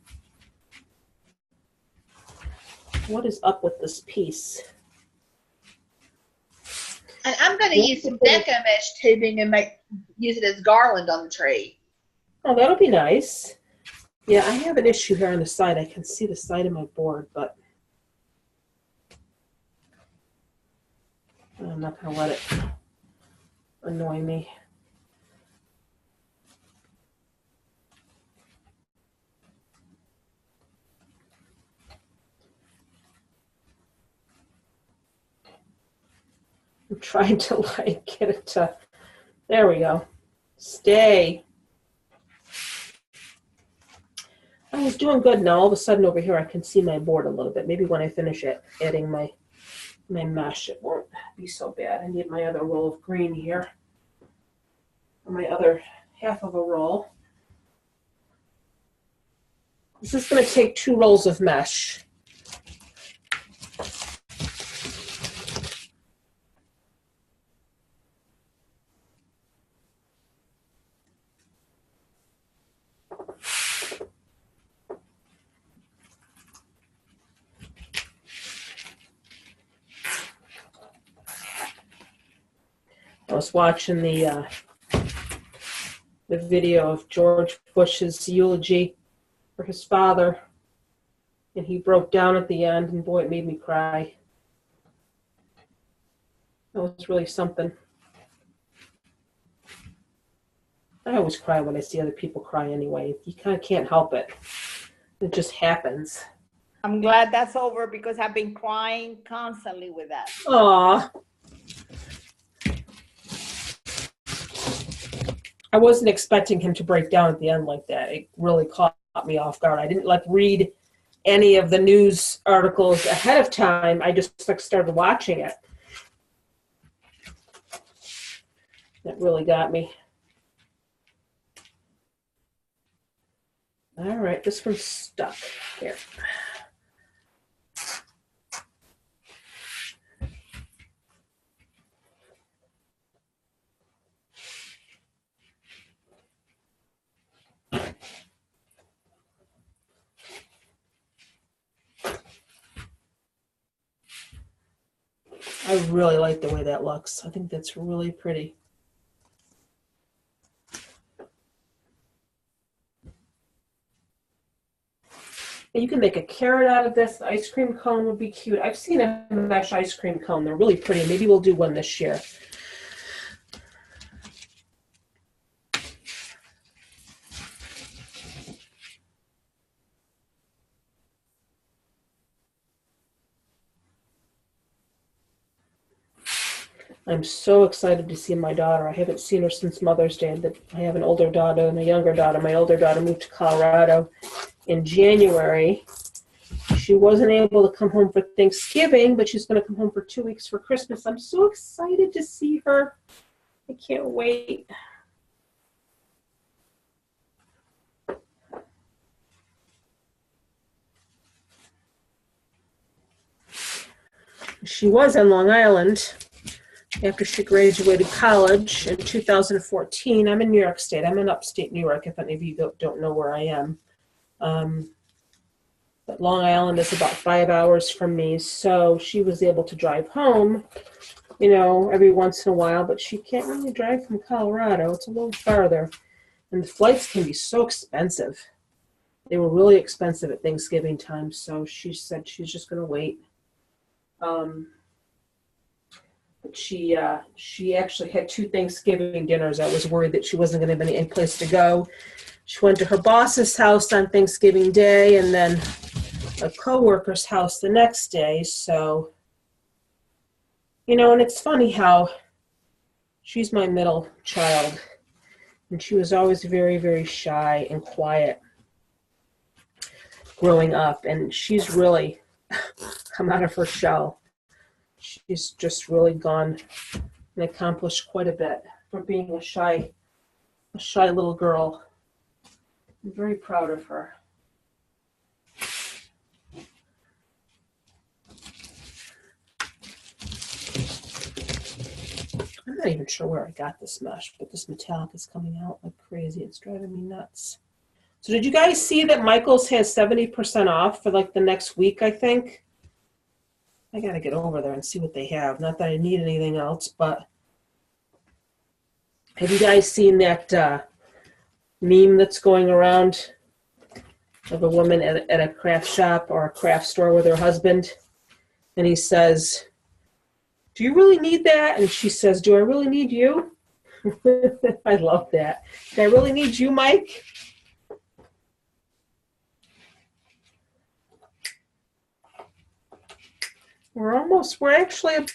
S1: What is up with this piece?
S4: And I'm going to use some deco mesh tubing and use it as garland on the tree.
S1: Oh, that'll be nice. Yeah, I have an issue here on the side. I can see the side of my board, but I'm not going to let it annoy me. I'm trying to like get it to, there we go. Stay. I was doing good. Now all of a sudden over here I can see my board a little bit. Maybe when I finish it, adding my mesh, it won't be so bad. I need my other roll of green here. Or my other half of a roll. This is going to take 2 rolls of mesh. I was watching the video of George Bush's eulogy for his father, and he broke down at the end, and boy, it made me cry. That was really something. I always cry when I see other people cry anyway. You kind of can't help it. It just happens.
S3: I'm glad that's over because I've been crying constantly with that.
S1: Aw. I wasn't expecting him to break down at the end like that. It really caught me off guard. I didn't read any of the news articles ahead of time. I just started watching it. That really got me. All right, this one's stuck here. I really like the way that looks. I think that's really pretty. And you can make a carrot out of this. Ice cream cone would be cute. I've seen a mesh ice cream cone. They're really pretty. Maybe we'll do one this year. I'm so excited to see my daughter. I haven't seen her since Mother's Day. I have an older daughter and a younger daughter. My older daughter moved to Colorado in January. She wasn't able to come home for Thanksgiving, but she's going to come home for 2 weeks for Christmas. I'm so excited to see her. I can't wait. She was in Long Island after she graduated college in 2014. I'm in New York State. I'm in upstate New York, if any of you don't know where I am. But Long Island is about 5 hours from me, so she was able to drive home, every once in a while, but she can't really drive from Colorado. It's a little farther, and the flights can be so expensive. They were really expensive at Thanksgiving time, so she said she's just going to wait. But she actually had 2 Thanksgiving dinners. I was worried that she wasn't going to have any place to go. She went to her boss's house on Thanksgiving Day and then a coworker's house the next day. So, and it's funny how she's my middle child, and she was always very, very shy and quiet growing up, and she's really come out of her shell. She's just really gone and accomplished quite a bit for being a shy little girl. I'm very proud of her. I'm not even sure where I got this mesh, but this metallic is coming out like crazy. It's driving me nuts. So did you guys see that Michael's has 70% off for like the next week, I think? I got to get over there and see what they have. Not that I need anything else, but have you guys seen that meme that's going around of a woman at a craft shop or a craft store with her husband? And he says, "Do you really need that?" And she says, "Do I really need you?" I love that. Do I really need you, Mike? We're actually a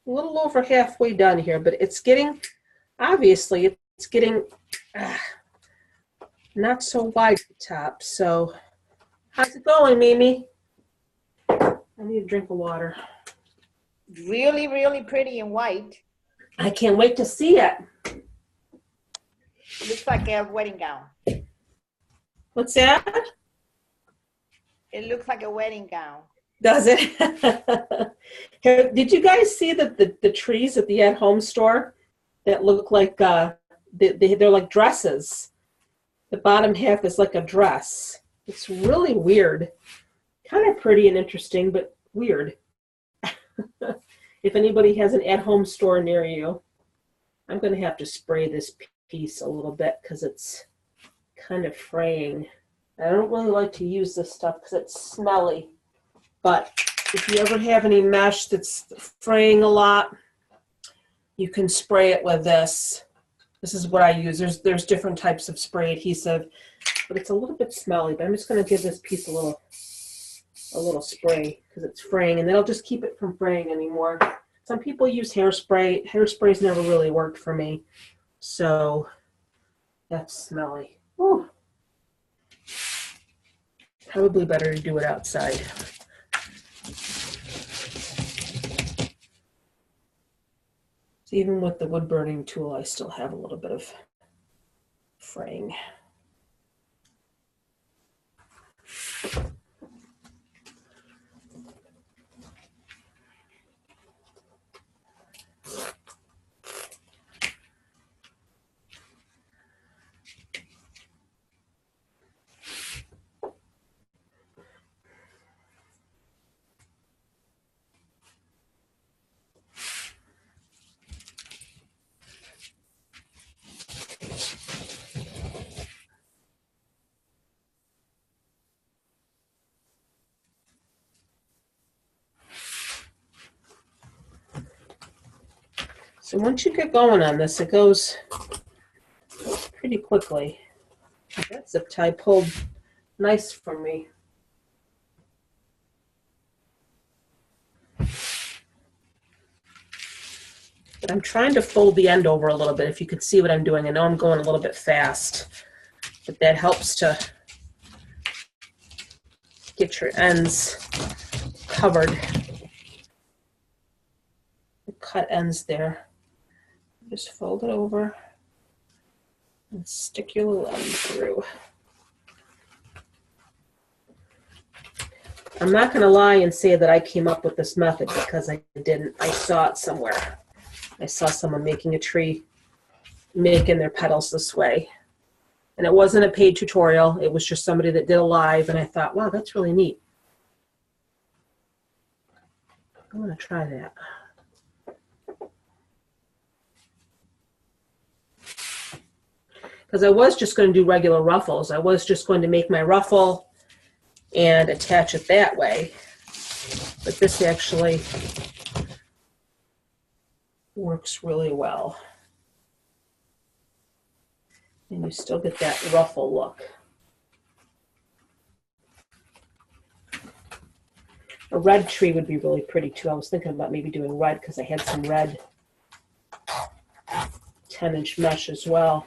S1: little over halfway done here, but it's getting, obviously, it's getting not so wide at the top. So how's it going, Mimi? I need a drink of water.
S3: Really, really pretty in white.
S1: I can't wait to see it.
S3: It looks like a wedding gown.
S1: What's that?
S3: It looks like a wedding gown.
S1: Does it? Did you guys see the trees at the at-home store that look like they're like dresses? The bottom half is like a dress. It's really weird. Kind of pretty and interesting, but weird. If anybody has an at-home store near you, I'm going to have to spray this piece a little bit because it's kind of fraying. I don't really like to use this stuff because it's smelly. But if you ever have any mesh that's fraying a lot, you can spray it with this. This is what I use. There's different types of spray adhesive, but it's a little bit smelly. But I'm just going to give this piece a little spray because it's fraying, and that'll just keep it from fraying anymore. Some people use hairspray. Hairspray's never really worked for me, so that's smelly. Whew. Probably better to do it outside. Even with the wood burning tool, I still have a little bit of fraying. So once you get going on this, it goes pretty quickly. That zip tie pulled nice for me. But I'm trying to fold the end over a little bit, if you could see what I'm doing. I know I'm going a little bit fast, but that helps to get your ends covered. The cut ends there. Just fold it over and stick your little end through. I'm not going to lie and say that I came up with this method because I didn't. I saw it somewhere. I saw someone making a tree, making their petals this way. And it wasn't a paid tutorial. It was just somebody that did a live, and I thought, wow, that's really neat. I'm going to try that. Because I was just going to do regular ruffles. I was just going to make my ruffle and attach it that way. But this actually works really well. And you still get that ruffle look. A red tree would be really pretty too. I was thinking about maybe doing red because I had some red 10-inch mesh as well.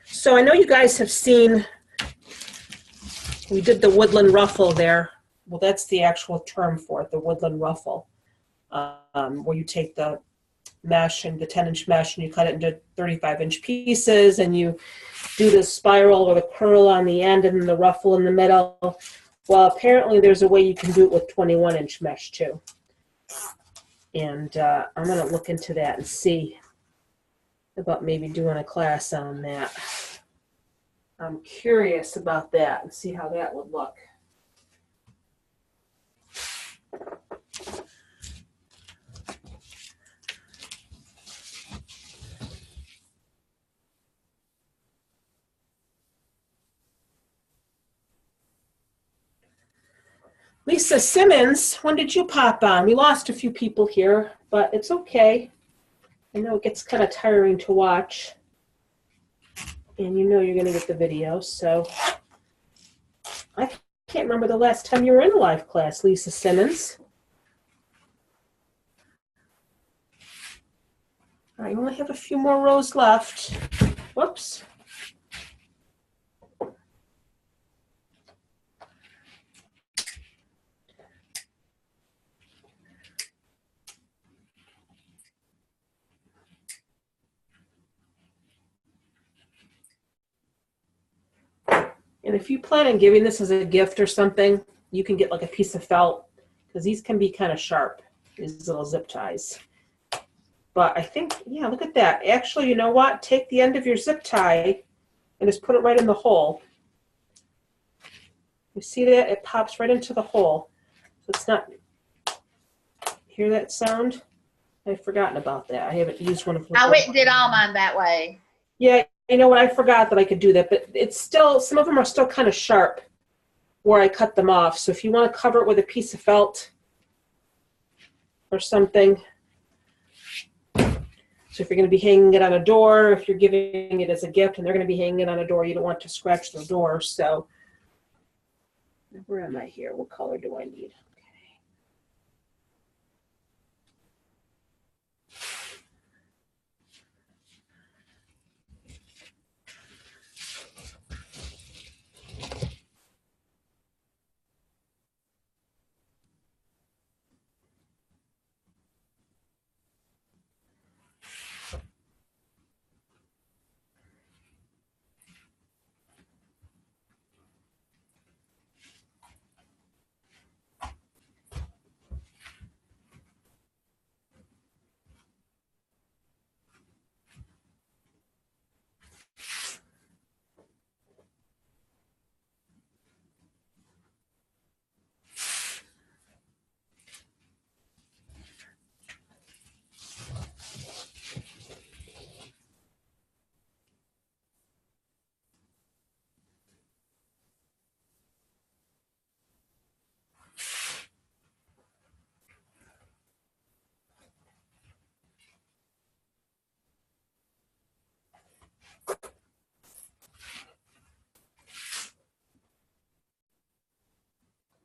S1: So I know you guys have seen We did the woodland ruffle there. Well, that's the actual term for it, the woodland ruffle, where you take the mesh and the 10-inch mesh and you cut it into 35-inch pieces and you do the spiral or the curl on the end and then the ruffle in the middle. Well, apparently there's a way you can do it with 21-inch mesh too. And I'm going to look into that and see about maybe doing a class on that. I'm curious about that and see how that would look. Lisa Simmons, when did you pop on? We lost a few people here, but it's okay. I know it gets kind of tiring to watch. And you know you're going to get the video, so. I can't remember the last time you were in a live class, Lisa Simmons. All right, you only have a few more rows left. Whoops. And if you plan on giving this as a gift or something, you can get like a piece of felt because these can be kind of sharp, these little zip ties. But I think, yeah, look at that. Actually, you know what? Take the end of your zip tie and just put it right in the hole. You see that? It pops right into the hole. So it's not, hear that sound? I've forgotten about that. I haven't used one of them.
S4: I went and did all mine that way.
S1: Yeah, you know what? I forgot that I could do that, but it's still, some of them are still kind of sharp where I cut them off. So if you want to cover it with a piece of felt or something. So if you're going to be hanging it on a door, if you're giving it as a gift and they're going to be hanging it on a door, you don't want to scratch the door. So where am I here? What color do I need?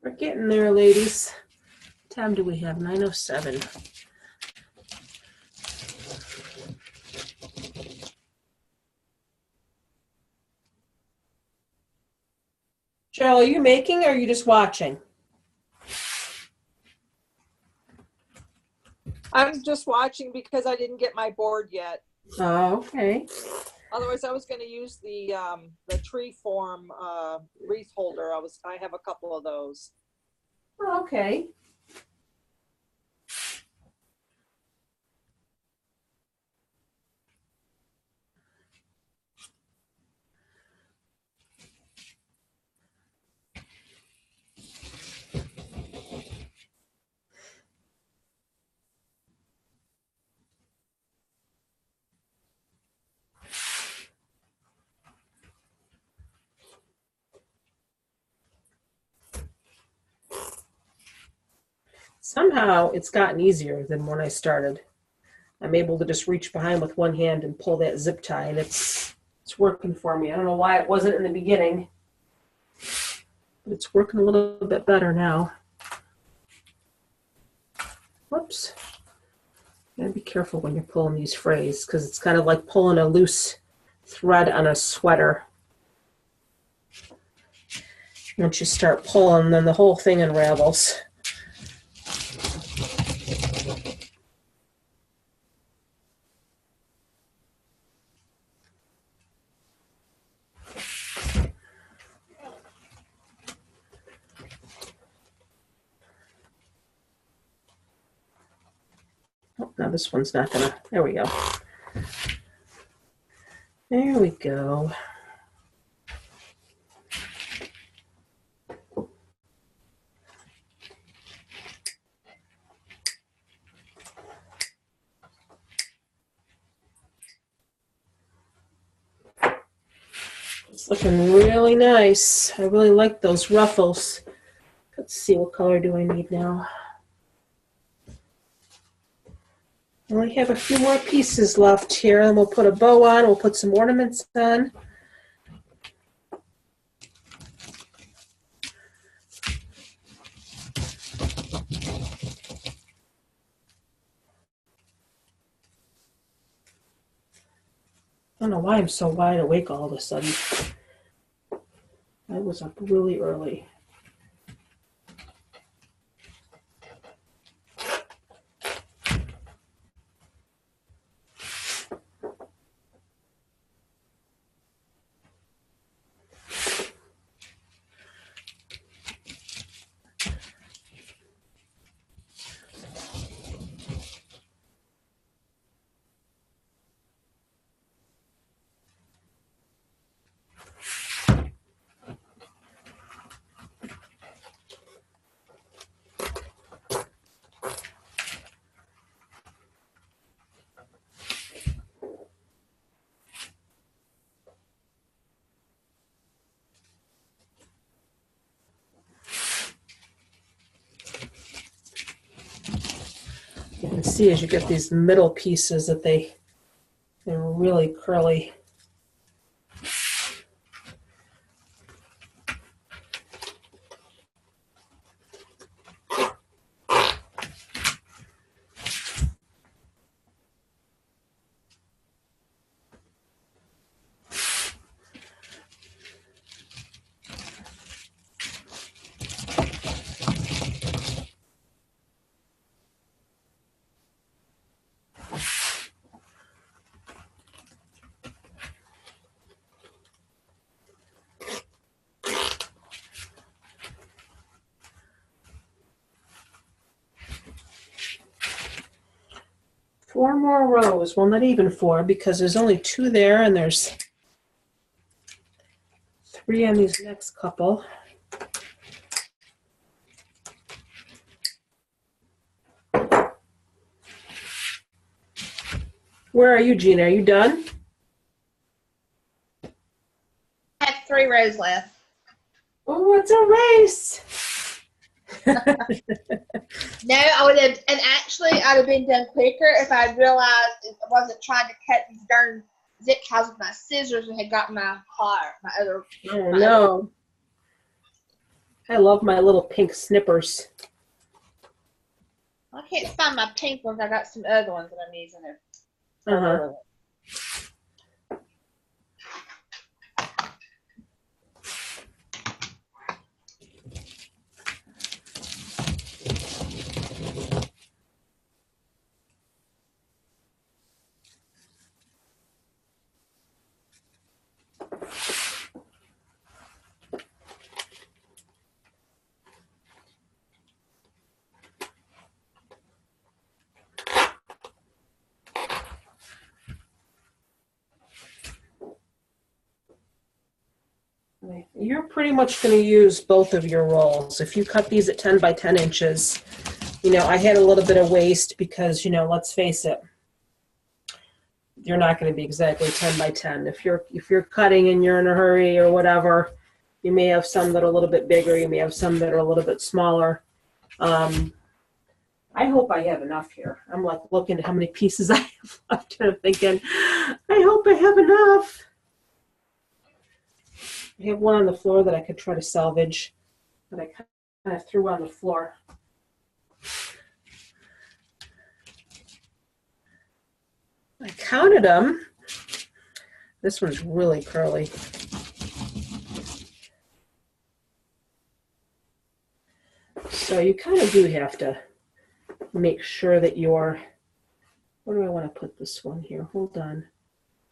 S1: We're getting there, ladies. What time do we have? 9:07. Cheryl, are you making or are you just watching?
S5: I'm just watching because I didn't get my board yet.
S1: Oh, okay.
S5: Otherwise, I was going to use the tree form wreath holder. I have a couple of those.
S1: Oh, okay. Somehow it's gotten easier than when I started. I'm able to just reach behind with one hand and pull that zip tie, and it's working for me. I don't know why it wasn't in the beginning, but it's working a little bit better now. Whoops. You gotta be careful when you're pulling these frays because it's kind of like pulling a loose thread on a sweater. Once you start pulling, then the whole thing unravels. Oh, now this one's not gonna, there we go. There we go. It's looking really nice. I really like those ruffles. Let's see, what color do I need now? I only have a few more pieces left here, and we'll put a bow on. We'll put some ornaments on. I don't know why I'm so wide awake all of a sudden. I was up really early. You can see as you get these middle pieces that they're really curly. Four more rows. Well, not even four, because there's only two there, and there's three on these next couple. Where are you, Gina? Are you done?
S4: I have 3 rows left.
S1: Oh, it's a race.
S4: No, I would have, and actually, I'd have been done quicker if I had realized I wasn't trying to cut these darn zip ties with my scissors and had gotten my plier, my other.
S1: Oh, no. I love my little pink snippers.
S4: I can't find my pink ones. I got some other ones that I'm using there.
S1: Uh-huh. You're pretty much going to use both of your rolls. If you cut these at 10 by 10 inches, you know, I had a little bit of waste because, you know, let's face it, you're not going to be exactly 10 by 10. If you're cutting and you're in a hurry or whatever, you may have some that are a little bit bigger. You may have some that are a little bit smaller. I hope I have enough here. I'm like looking at how many pieces I have left and I'm thinking, I hope I have enough. I have one on the floor that I could try to salvage, that I kind of threw on the floor. I counted them. This one's really curly. So you kind of do have to make sure that you're, where do I want to put this one here? Hold on.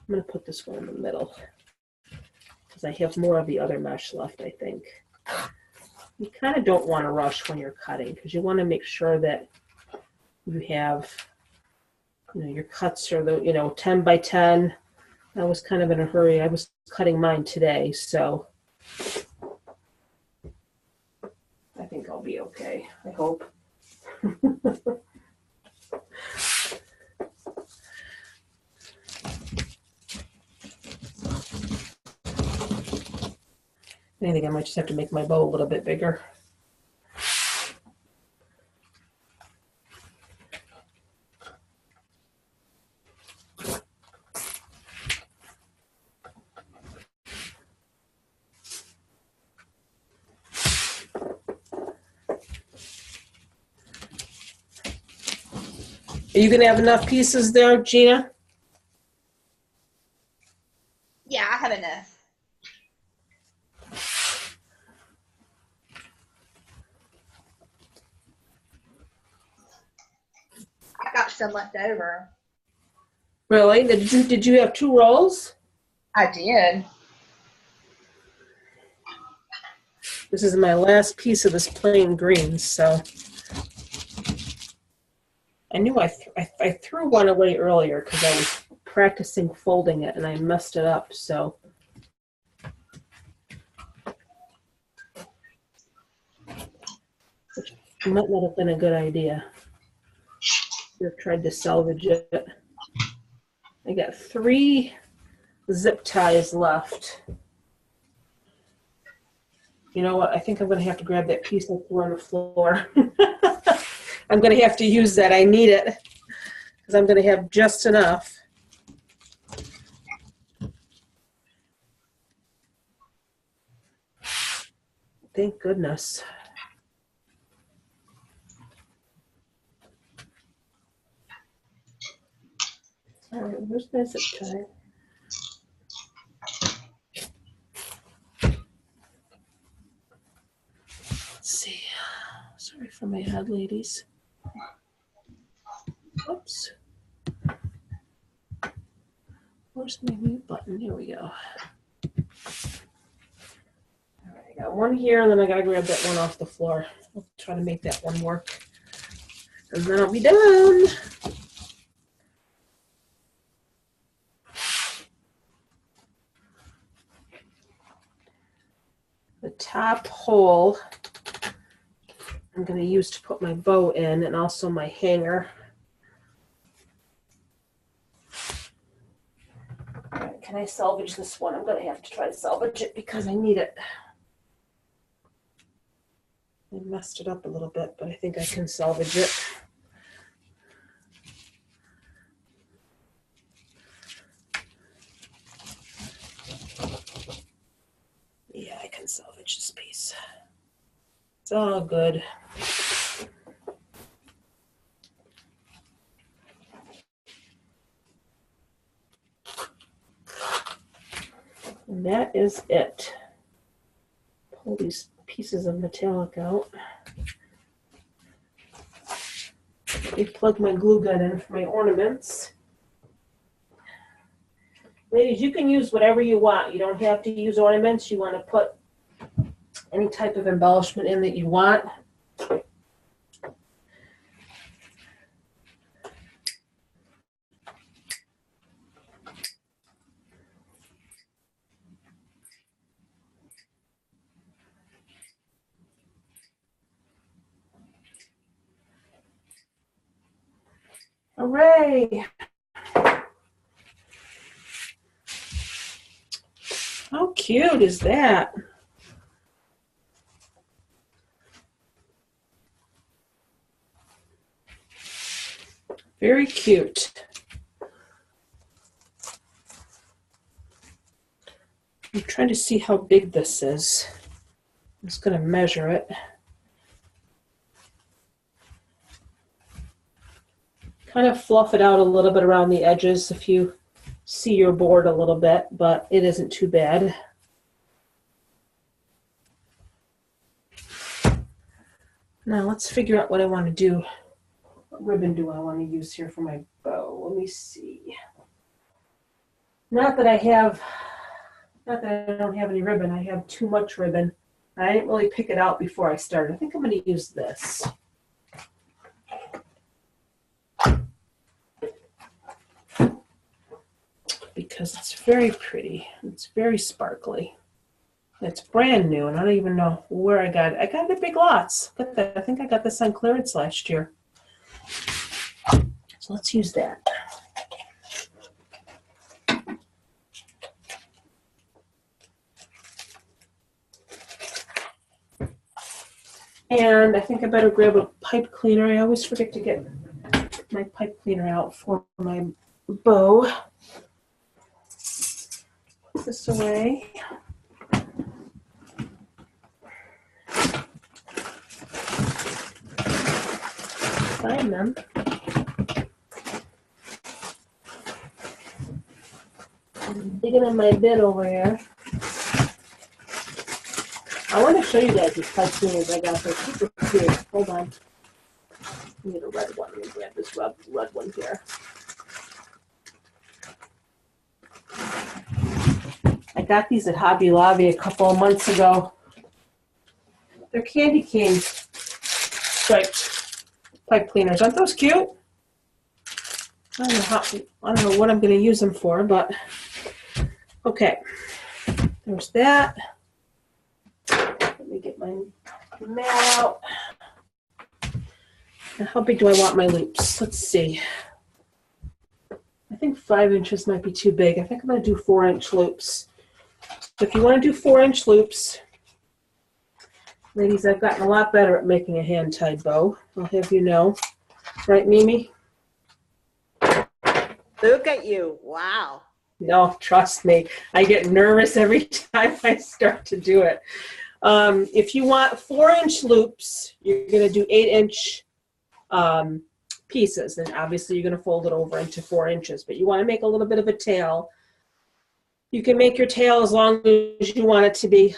S1: I'm going to put this one in the middle because I have more of the other mesh left, I think. You kind of don't want to rush when you're cutting because you want to make sure that you have, your cuts are the, 10 by 10. I was kind of in a hurry. I was cutting mine today, so I think I'll be okay. I hope. I think I might just have to make my bow a little bit bigger. Are you going to have enough pieces there, Gina?
S4: Yeah, I have enough. I got some left over.
S1: Really? Did you have 2 rolls?
S4: I did.
S1: This is my last piece of this plain green, so I knew I threw one away earlier because I was practicing folding it and I messed it up, so. Which might not have been a good idea. Should have tried to salvage it. I got 3 zip ties left. You know what? I think I'm going to have to grab that piece I threw on the floor. I'm going to have to use that. I need it because I'm going to have just enough. Thank goodness. All right, where's my zip tie? Let's see. Sorry for my head, ladies. Oops. Where's my mute button? Here we go. All right, I got one here, and then I gotta grab that one off the floor. I'll try to make that one work, and then I'll be done. The top hole I'm going to use to put my bow in and also my hanger. All right, can I salvage this one? I'm going to have to try to salvage it because I need it. I messed it up a little bit, but I think I can salvage it. Yeah, I can salvage this piece. It's all good. And that is it. Pull these pieces of metallic out. I plug my glue gun in for my ornaments. Ladies, you can use whatever you want. You don't have to use ornaments. You want to put any type of embellishment in that you want. Hooray! How cute is that? Very cute. I'm trying to see how big this is. I'm just going to measure it. Kind of fluff it out a little bit around the edges if you see your board a little bit, but it isn't too bad. Now let's figure out what I want to do. What ribbon do I want to use here for my bow? Let me see. Not that I don't have any ribbon. I have too much ribbon. I didn't really pick it out before I started. I think I'm going to use this. Because it's very pretty. It's very sparkly. It's brand new, and I don't even know where I got it. I got it at Big Lots. Look at that. I think I got this on clearance last year. So let's use that. And I think I better grab a pipe cleaner. I always forget to get my pipe cleaner out for my bow. Put this away. Find them. I'm digging in my bin over here. I want to show you guys these pipe cleaners I got. They're super cute. Hold on. I need a red one. Let me grab this red one here. I got these at Hobby Lobby a couple of months ago. They're candy cane striped pipe cleaners. Aren't those cute? I don't know what I'm going to use them for, but okay. There's that. Let me get my mat out. Now, how big do I want my loops? Let's see. I think 5 inches might be too big. I think I'm going to do 4-inch loops. So if you want to do 4-inch loops, ladies, I've gotten a lot better at making a hand-tied bow. I'll have you know. Right, Mimi?
S3: Look at you. Wow.
S1: No, trust me. I get nervous every time I start to do it. If you want 4-inch loops, you're going to do 8-inch pieces. And obviously, you're going to fold it over into 4 inches. But you want to make a little bit of a tail. You can make your tail as long as you want it to be.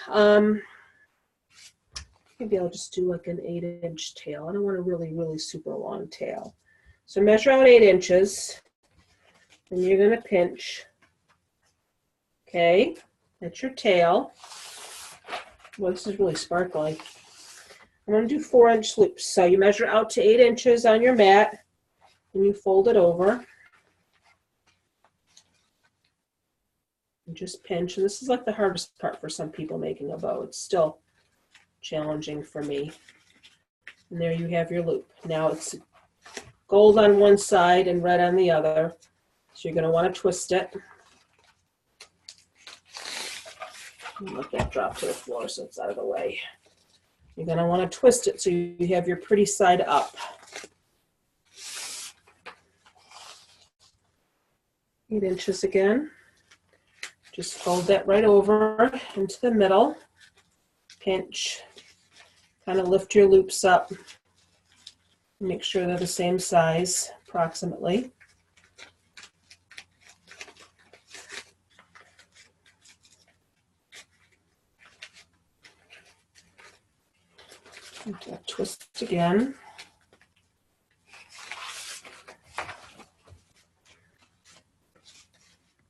S1: Maybe I'll just do like an 8-inch tail. I don't want a really, really super long tail. So measure out 8 inches. And you're going to pinch. Okay, that's your tail. Well, this is really sparkly. I'm going to do 4-inch loops. So you measure out to 8 inches on your mat, and you fold it over. And just pinch. And this is like the hardest part for some people making a bow. It's still challenging for me. And there you have your loop. Now it's gold on one side and red on the other. So you're going to want to twist it. Let that drop to the floor so it's out of the way. You're going to want to twist it so you have your pretty side up. 8 inches again. Just fold that right over into the middle. Pinch. Kind of lift your loops up. Make sure they're the same size, approximately. Twist again.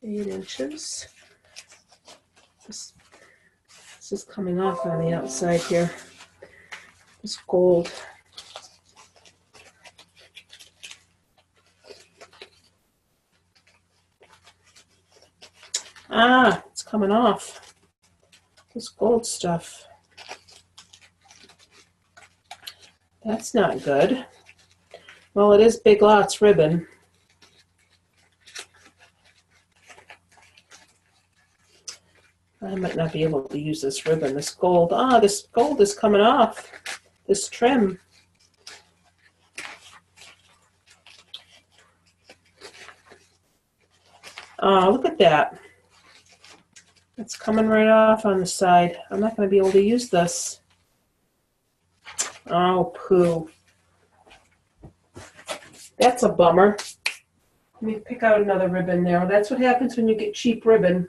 S1: Eight inches. This is coming off on the outside here. This gold. Ah, it's coming off. This gold stuff. That's not good. Well, it is Big Lots ribbon. I might not be able to use this ribbon. This gold is coming off. This trim. Look at that. It's coming right off on the side. I'm not going to be able to use this. Oh, poo. That's a bummer. Let me pick out another ribbon there. That's what happens when you get cheap ribbon.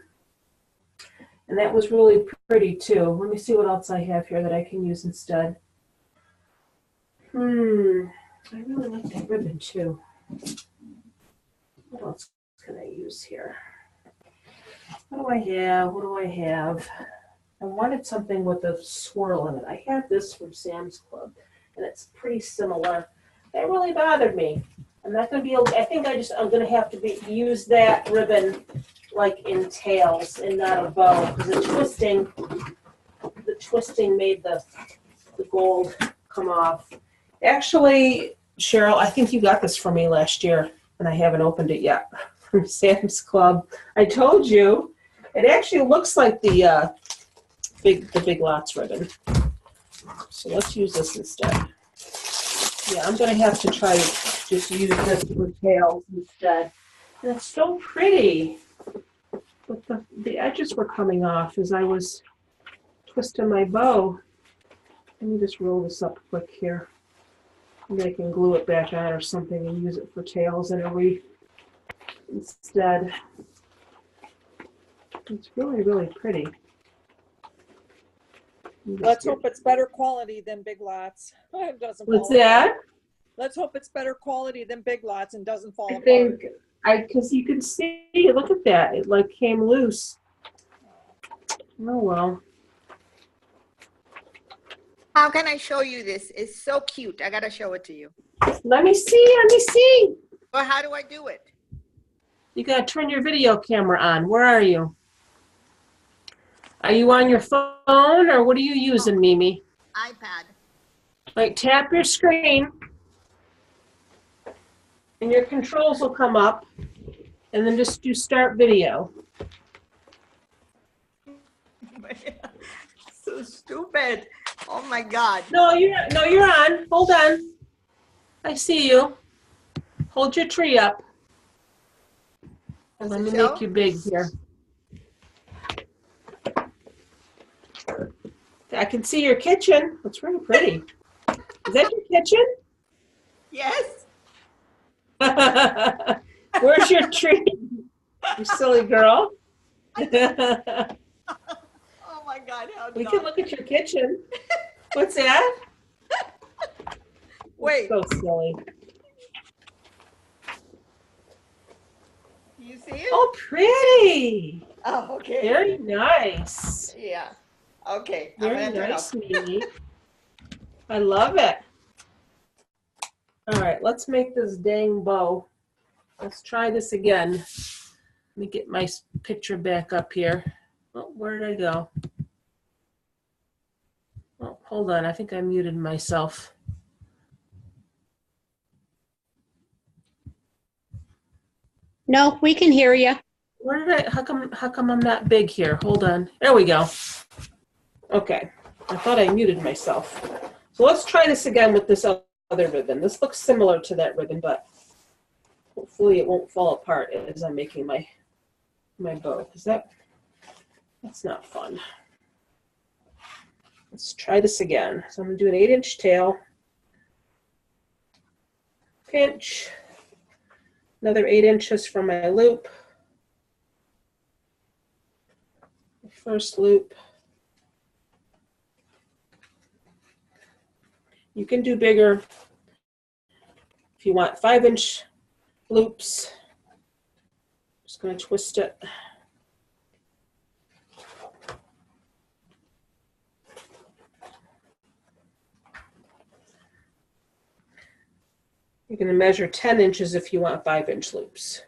S1: And that was really pretty too. Let me see what else I have here that I can use instead. I really like that ribbon too. What else can I use here? What do I have? What do I have? I wanted something with a swirl in it. I have this from Sam's Club, and it's pretty similar. That really bothered me. I'm not going to be able, I'm going to have to use that ribbon like in tails and not a bow, because the twisting made the gold come off. Actually, Cheryl, I think you got this for me last year, and I haven't opened it yet from Sam's Club. I told you, it actually looks like the Big Lots ribbon. So let's use this instead. Yeah, I'm going to have to try to just use this for tails instead. And it's so pretty. But the edges were coming off as I was twisting my bow. Let me just roll this up quick here. Maybe I can glue it back on or something and use it for tails and a wreath instead. It's really, really pretty.
S5: Let's hope it's better quality than Big Lots. It doesn't
S1: What's
S5: fall
S1: that?
S5: apart. Let's hope it's better quality than Big Lots and doesn't fall
S1: I
S5: apart.
S1: think, because you can see, look at that. It like came loose. Oh well.
S3: How can I show you this? It's so cute. I gotta show it to you.
S1: Let me see.
S3: Well, how do I do it?
S1: You gotta turn your video camera on. Where are you? Are you on your phone or what are you using, Mimi?
S3: iPad.
S1: Like tap your screen and your controls will come up and then just do start video.
S3: So stupid. Oh my God.
S1: No, you're on. Hold on. I see you. Hold your tree up. And let me make you big here. I can see your kitchen. It's really pretty. Is that your kitchen?
S3: Yes.
S1: Where's your tree? You silly girl.
S3: Oh my God. How
S1: We
S3: dumb.
S1: can look at your kitchen. What's that?
S3: Wait.
S1: So silly.
S3: You see it?
S1: Oh, pretty.
S3: Oh, okay.
S1: Very nice.
S3: Yeah. Okay.
S1: Very nice, Mimi. I love it. All right, let's make this dang bow. Let's try this again. Let me get my picture back up here. Oh, where did I go? Oh, hold on. I think I muted myself.
S2: No, we can hear you.
S1: Where did I? How come I'm not big here? Hold on. There we go. Okay. I thought I muted myself. So let's try this again with this other ribbon. This looks similar to that ribbon, but hopefully it won't fall apart as I'm making my bow. Because that's not fun. Let's try this again. So I'm going to do an 8-inch tail. Pinch. Another 8 inches for my loop. First loop. You can do bigger if you want 5-inch loops. Just going to twist it. You're going to measure 10 inches if you want 5-inch loops.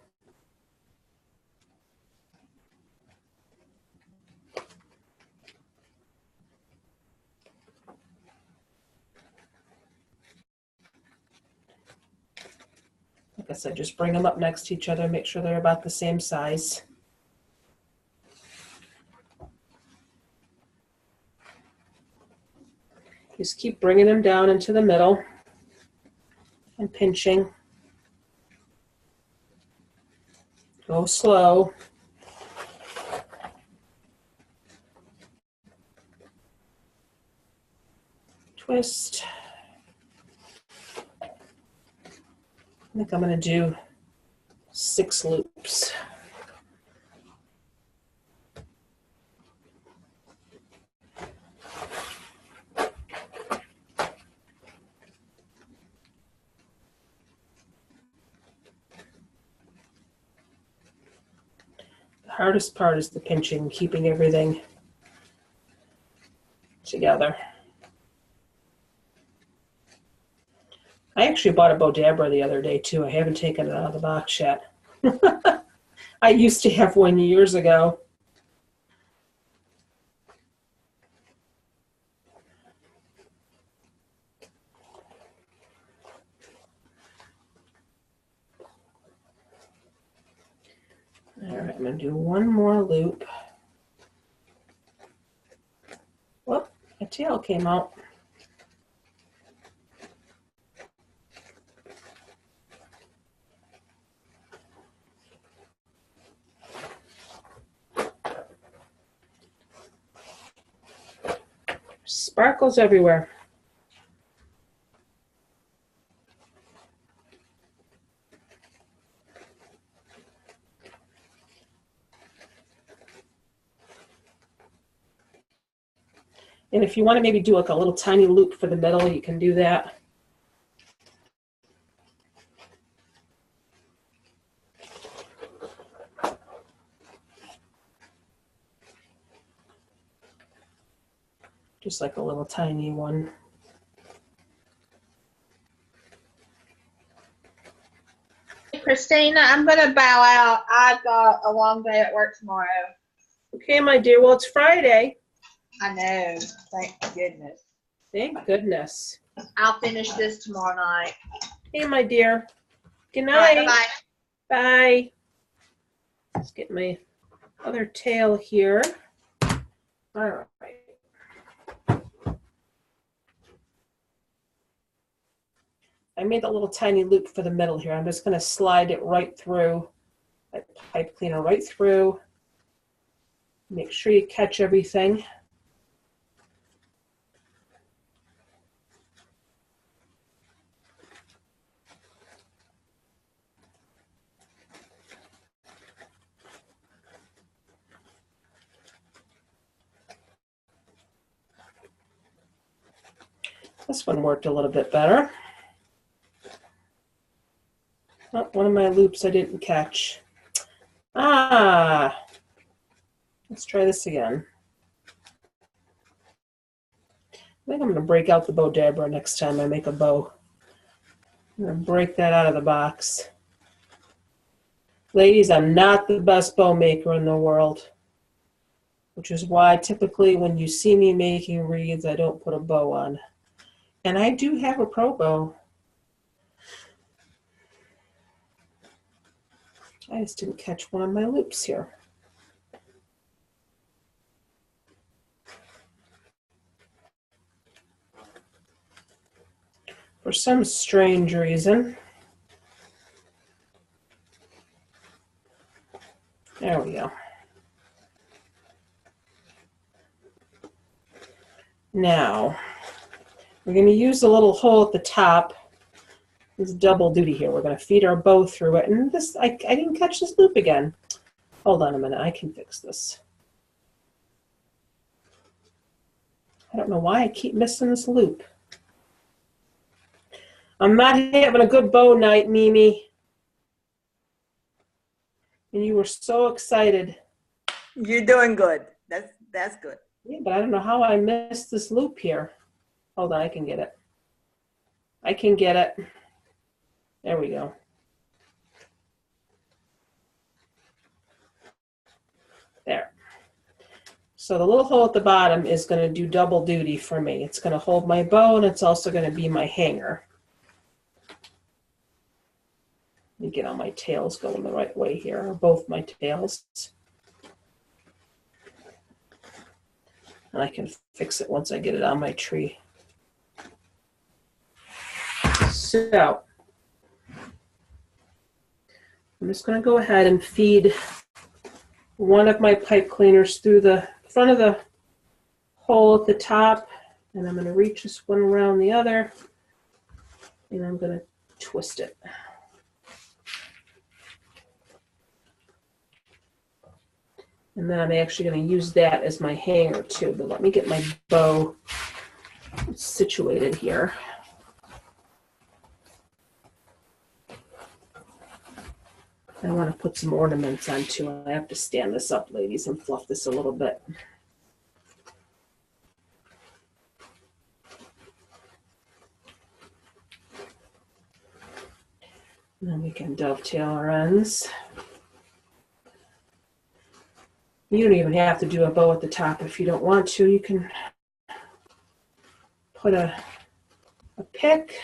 S1: Like I said, just bring them up next to each other, make sure they're about the same size. Just keep bringing them down into the middle and pinching. Go slow. Twist. I think I'm going to do 6 loops. hardest part is the pinching, keeping everything together. I actually bought a Bodabra the other day too. I haven't taken it out of the box yet. I used to have one years ago. All right, I'm going to do one more loop. Whoop, a tail came out. Sparkles everywhere. And if you want to maybe do like a little tiny loop for the middle, you can do that. Just like a little tiny one.
S4: Christina, I'm going to bow out. I've got a long day at work tomorrow.
S1: Okay, my dear. Well, it's Friday.
S4: I know. Thank goodness.
S1: Thank goodness.
S4: I'll finish this tomorrow night.
S1: Hey, my dear. Good
S4: All right,
S1: night.
S4: bye-bye.
S1: Bye. Let's get my other tail here. All right. I made a little tiny loop for the middle here. I'm just going to slide it right through, my pipe cleaner right through. Make sure you catch everything. This one worked a little bit better. Oh, one of my loops I didn't catch. Let's try this again. I think I'm going to break out the Bodabra next time I make a bow. I'm going to break that out of the box. Ladies, I'm not the best bow maker in the world, which is why typically when you see me making wreaths, I don't put a bow on. And I do have a pro bow. I just didn't catch one of my loops here. For some strange reason. There we go. Now, we're going to use a little hole at the top. It's double duty here. We're going to feed our bow through it. And this, I didn't catch this loop again. Hold on a minute. I can fix this. I don't know why I keep missing this loop. I'm not having a good bow night, Mimi. And you were so excited.
S3: You're doing good. That's good.
S1: Yeah, but I don't know how I missed this loop here. Hold on, I can get it. I can get it. There we go. There. So the little hole at the bottom is going to do double duty for me. It's going to hold my bow and it's also going to be my hanger. Let me get all my tails going the right way here, or both my tails. And I can fix it once I get it on my tree. So I'm just going to go ahead and feed one of my pipe cleaners through the front of the hole at the top, and I'm going to reach this one around the other, and I'm going to twist it. And then I'm actually going to use that as my hanger too, but let me get my bow situated here. I want to put some ornaments on too. I have to stand this up, ladies, and fluff this a little bit. And then we can dovetail our ends. You don't even have to do a bow at the top if you don't want to. You can put a pick.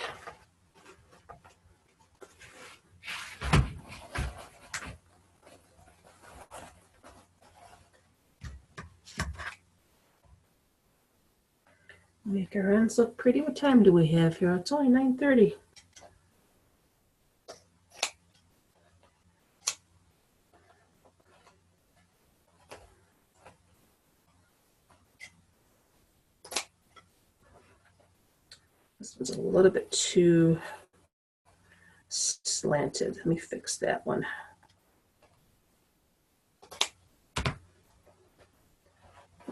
S1: Make our ends look pretty. What time do we have here? It's only 9:30. This was a little bit too slanted. Let me fix that one.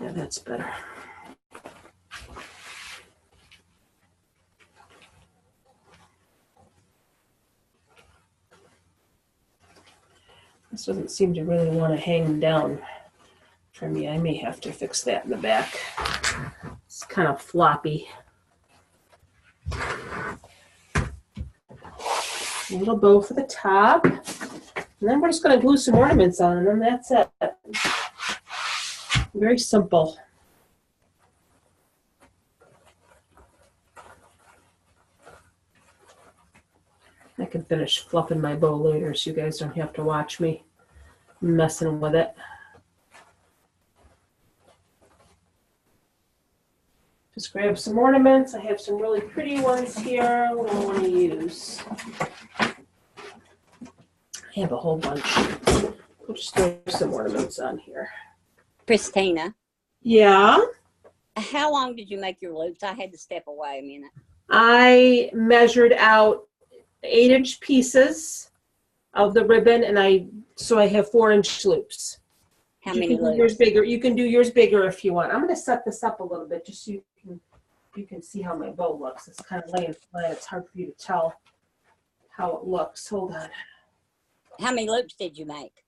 S1: Yeah, that's better. This doesn't seem to really want to hang down for me. I may have to fix that in the back. It's kind of floppy. A little bow for the top. And then we're just going to glue some ornaments on, and then that's it. Very simple. I can finish fluffing my bow later so you guys don't have to watch me messing with it. Just grab some ornaments. I have some really pretty ones here. What do I want to use? I have a whole bunch. We'll just throw some ornaments on here.
S7: Christina,
S1: Yeah.
S7: how long did you make your loops? I had to step away a minute.
S1: I measured out 8-inch pieces of the ribbon, and I have 4-inch loops.
S7: How
S1: You
S7: many
S1: can do yours
S7: loops?
S1: bigger. You can do yours bigger if you want. I'm going to set this up a little bit just so you can see how my bow looks. It's kind of laying flat. It's hard for you to tell how it looks. Hold on.
S7: How many loops did you make?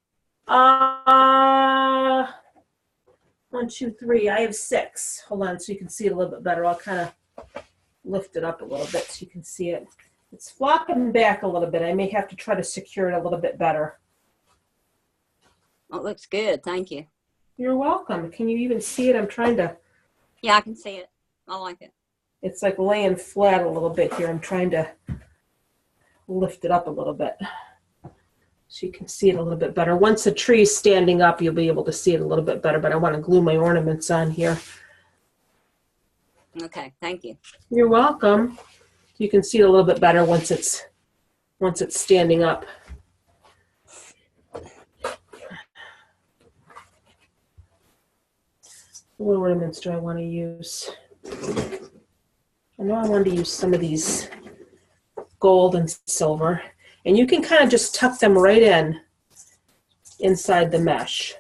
S1: 1, 2, 3. I have 6. Hold on, so you can see it a little bit better. I'll kind of lift it up a little bit so you can see it. It's flopping back a little bit. I may have to try to secure it a little bit better.
S7: Oh, it looks good. Thank you.
S1: You're welcome. Can you even see it? I'm trying to.
S7: Yeah, I can see it. I like it.
S1: It's like laying flat a little bit here. I'm trying to lift it up a little bit so you can see it a little bit better. Once the tree's standing up, you'll be able to see it a little bit better, but I want to glue my ornaments on here.
S7: Okay, thank you.
S1: You're welcome. You can see it a little bit better once it's standing up. What ornaments do I want to use? I know I wanted to use some of these gold and silver, and you can kind of just tuck them right inside the mesh.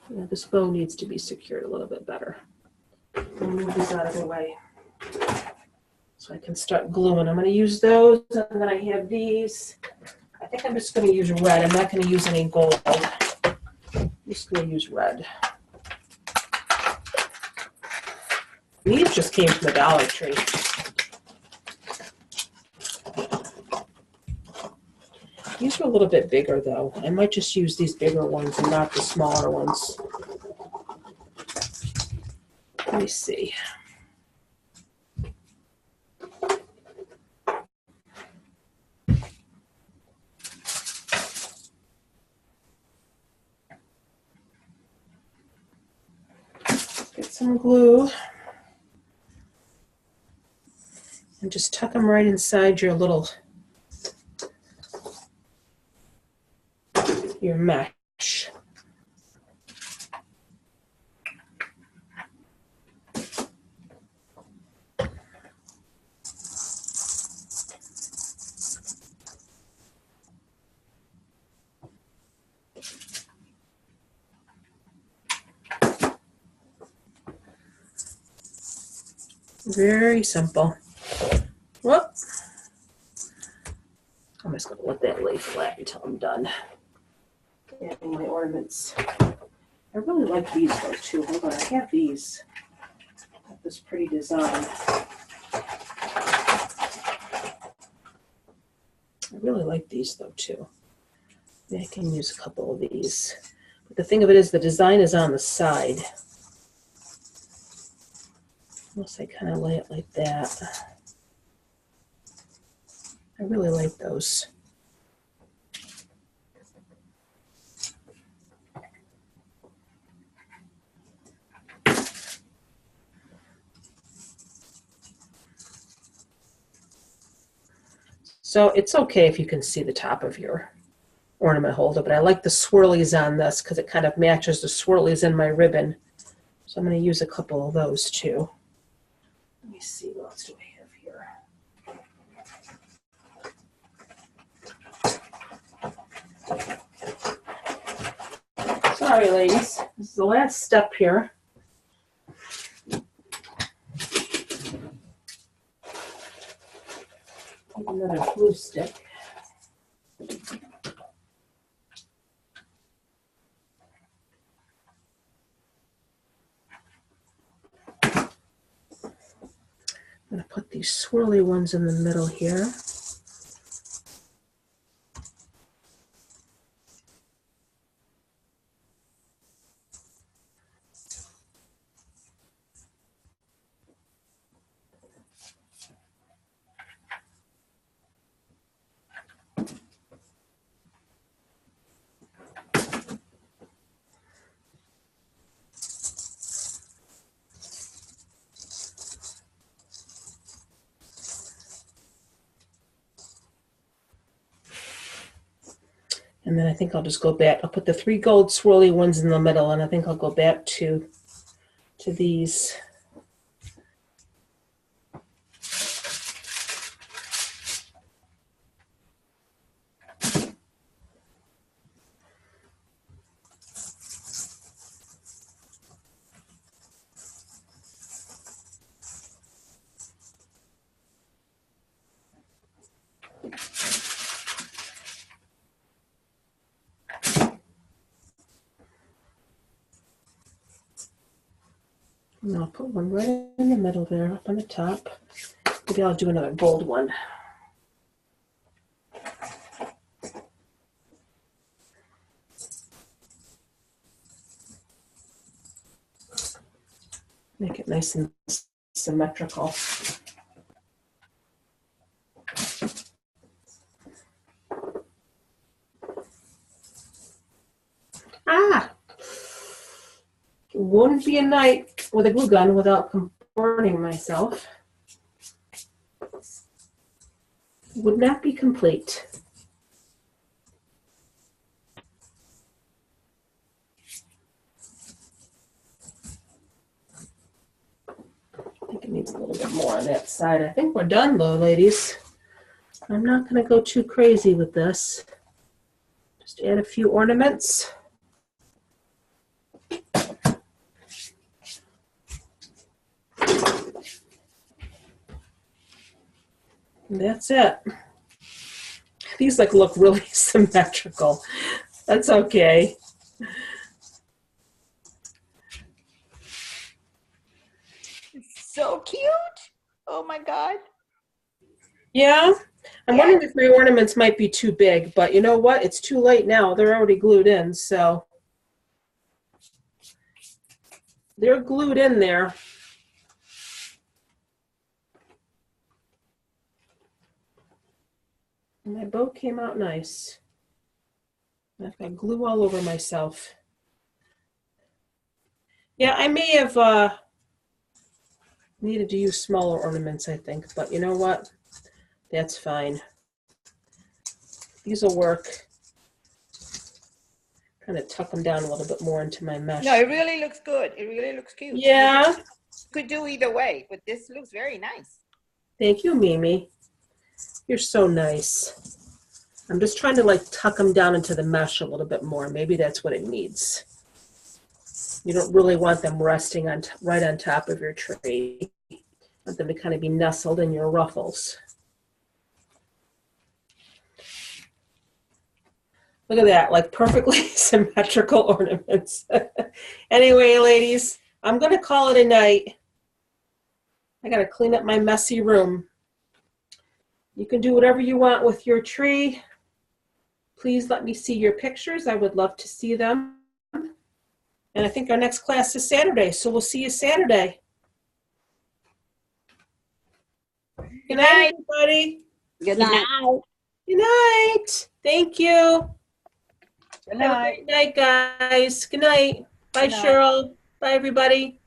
S1: Yeah, this bow needs to be secured a little bit better. I'll move these out of the way so I can start gluing. I'm going to use those, and then I have these. I think I'm just going to use red. I'm not going to use any gold. I'm just going to use red. These just came from the Dollar Tree. These are a little bit bigger though. I might just use these bigger ones and not the smaller ones. Let me see. Get some glue. And just tuck them right inside your mesh. Very simple. Whoop. I'm just going to let that lay flat until I'm done adding my ornaments. I really like these though too. Hold on, I have these. Got this pretty design. I really like these though too. Yeah, I can use a couple of these. But the thing of it is the design is on the side. Unless I kind of lay it like that. I really like those. So it's okay if you can see the top of your ornament holder, but I like the swirlies on this because it kind of matches the swirlies in my ribbon. So I'm going to use a couple of those too. Let me see, what else do I have here? Sorry, ladies. This is the last step here. Another glue stick. I'm going to put these swirly ones in the middle here. And then I think I'll just go back. I'll put the 3 gold swirly ones in the middle, and I think I'll go back to these. And I'll put one right in the middle there, up on the top. Maybe I'll do another gold one. Make it nice and symmetrical. Ah! It wouldn't be a night with a glue gun without burning myself. Would not be complete. I think it needs a little bit more on that side. I think we're done though, ladies. I'm not going to go too crazy with this. Just add a few ornaments. And that's it. These look really symmetrical. That's okay.
S3: So cute. Oh my God.
S1: Yeah. I'm wondering if my ornaments might be too big, but you know what? It's too late now. They're already glued in, so they're glued in there. And my bow came out nice. I've got glue all over myself. Yeah, I may have needed to use smaller ornaments, I think, but you know what? That's fine. These will work. Kind of tuck them down a little bit more into my mesh.
S3: No, it really looks good. It really looks cute.
S1: Yeah.
S3: Could do either way, but this looks very nice.
S1: Thank you, Mimi. You're so nice. I'm just trying to tuck them down into the mesh a little bit more. Maybe that's what it needs. You don't really want them resting on right on top of your tree. You want them to kind of be nestled in your ruffles. Look at that, like perfectly symmetrical ornaments. Anyway, ladies, I'm going to call it a night. I got to clean up my messy room. You can do whatever you want with your tree. Please let me see your pictures. I would love to see them. And I think our next class is Saturday, so we'll see you Saturday. Good night, everybody.
S7: Good night.
S1: Good night. Thank you.
S8: Good
S1: Have a
S8: night.
S1: great night, guys. Good night. Bye,
S8: Good night.
S1: Cheryl. Bye, everybody.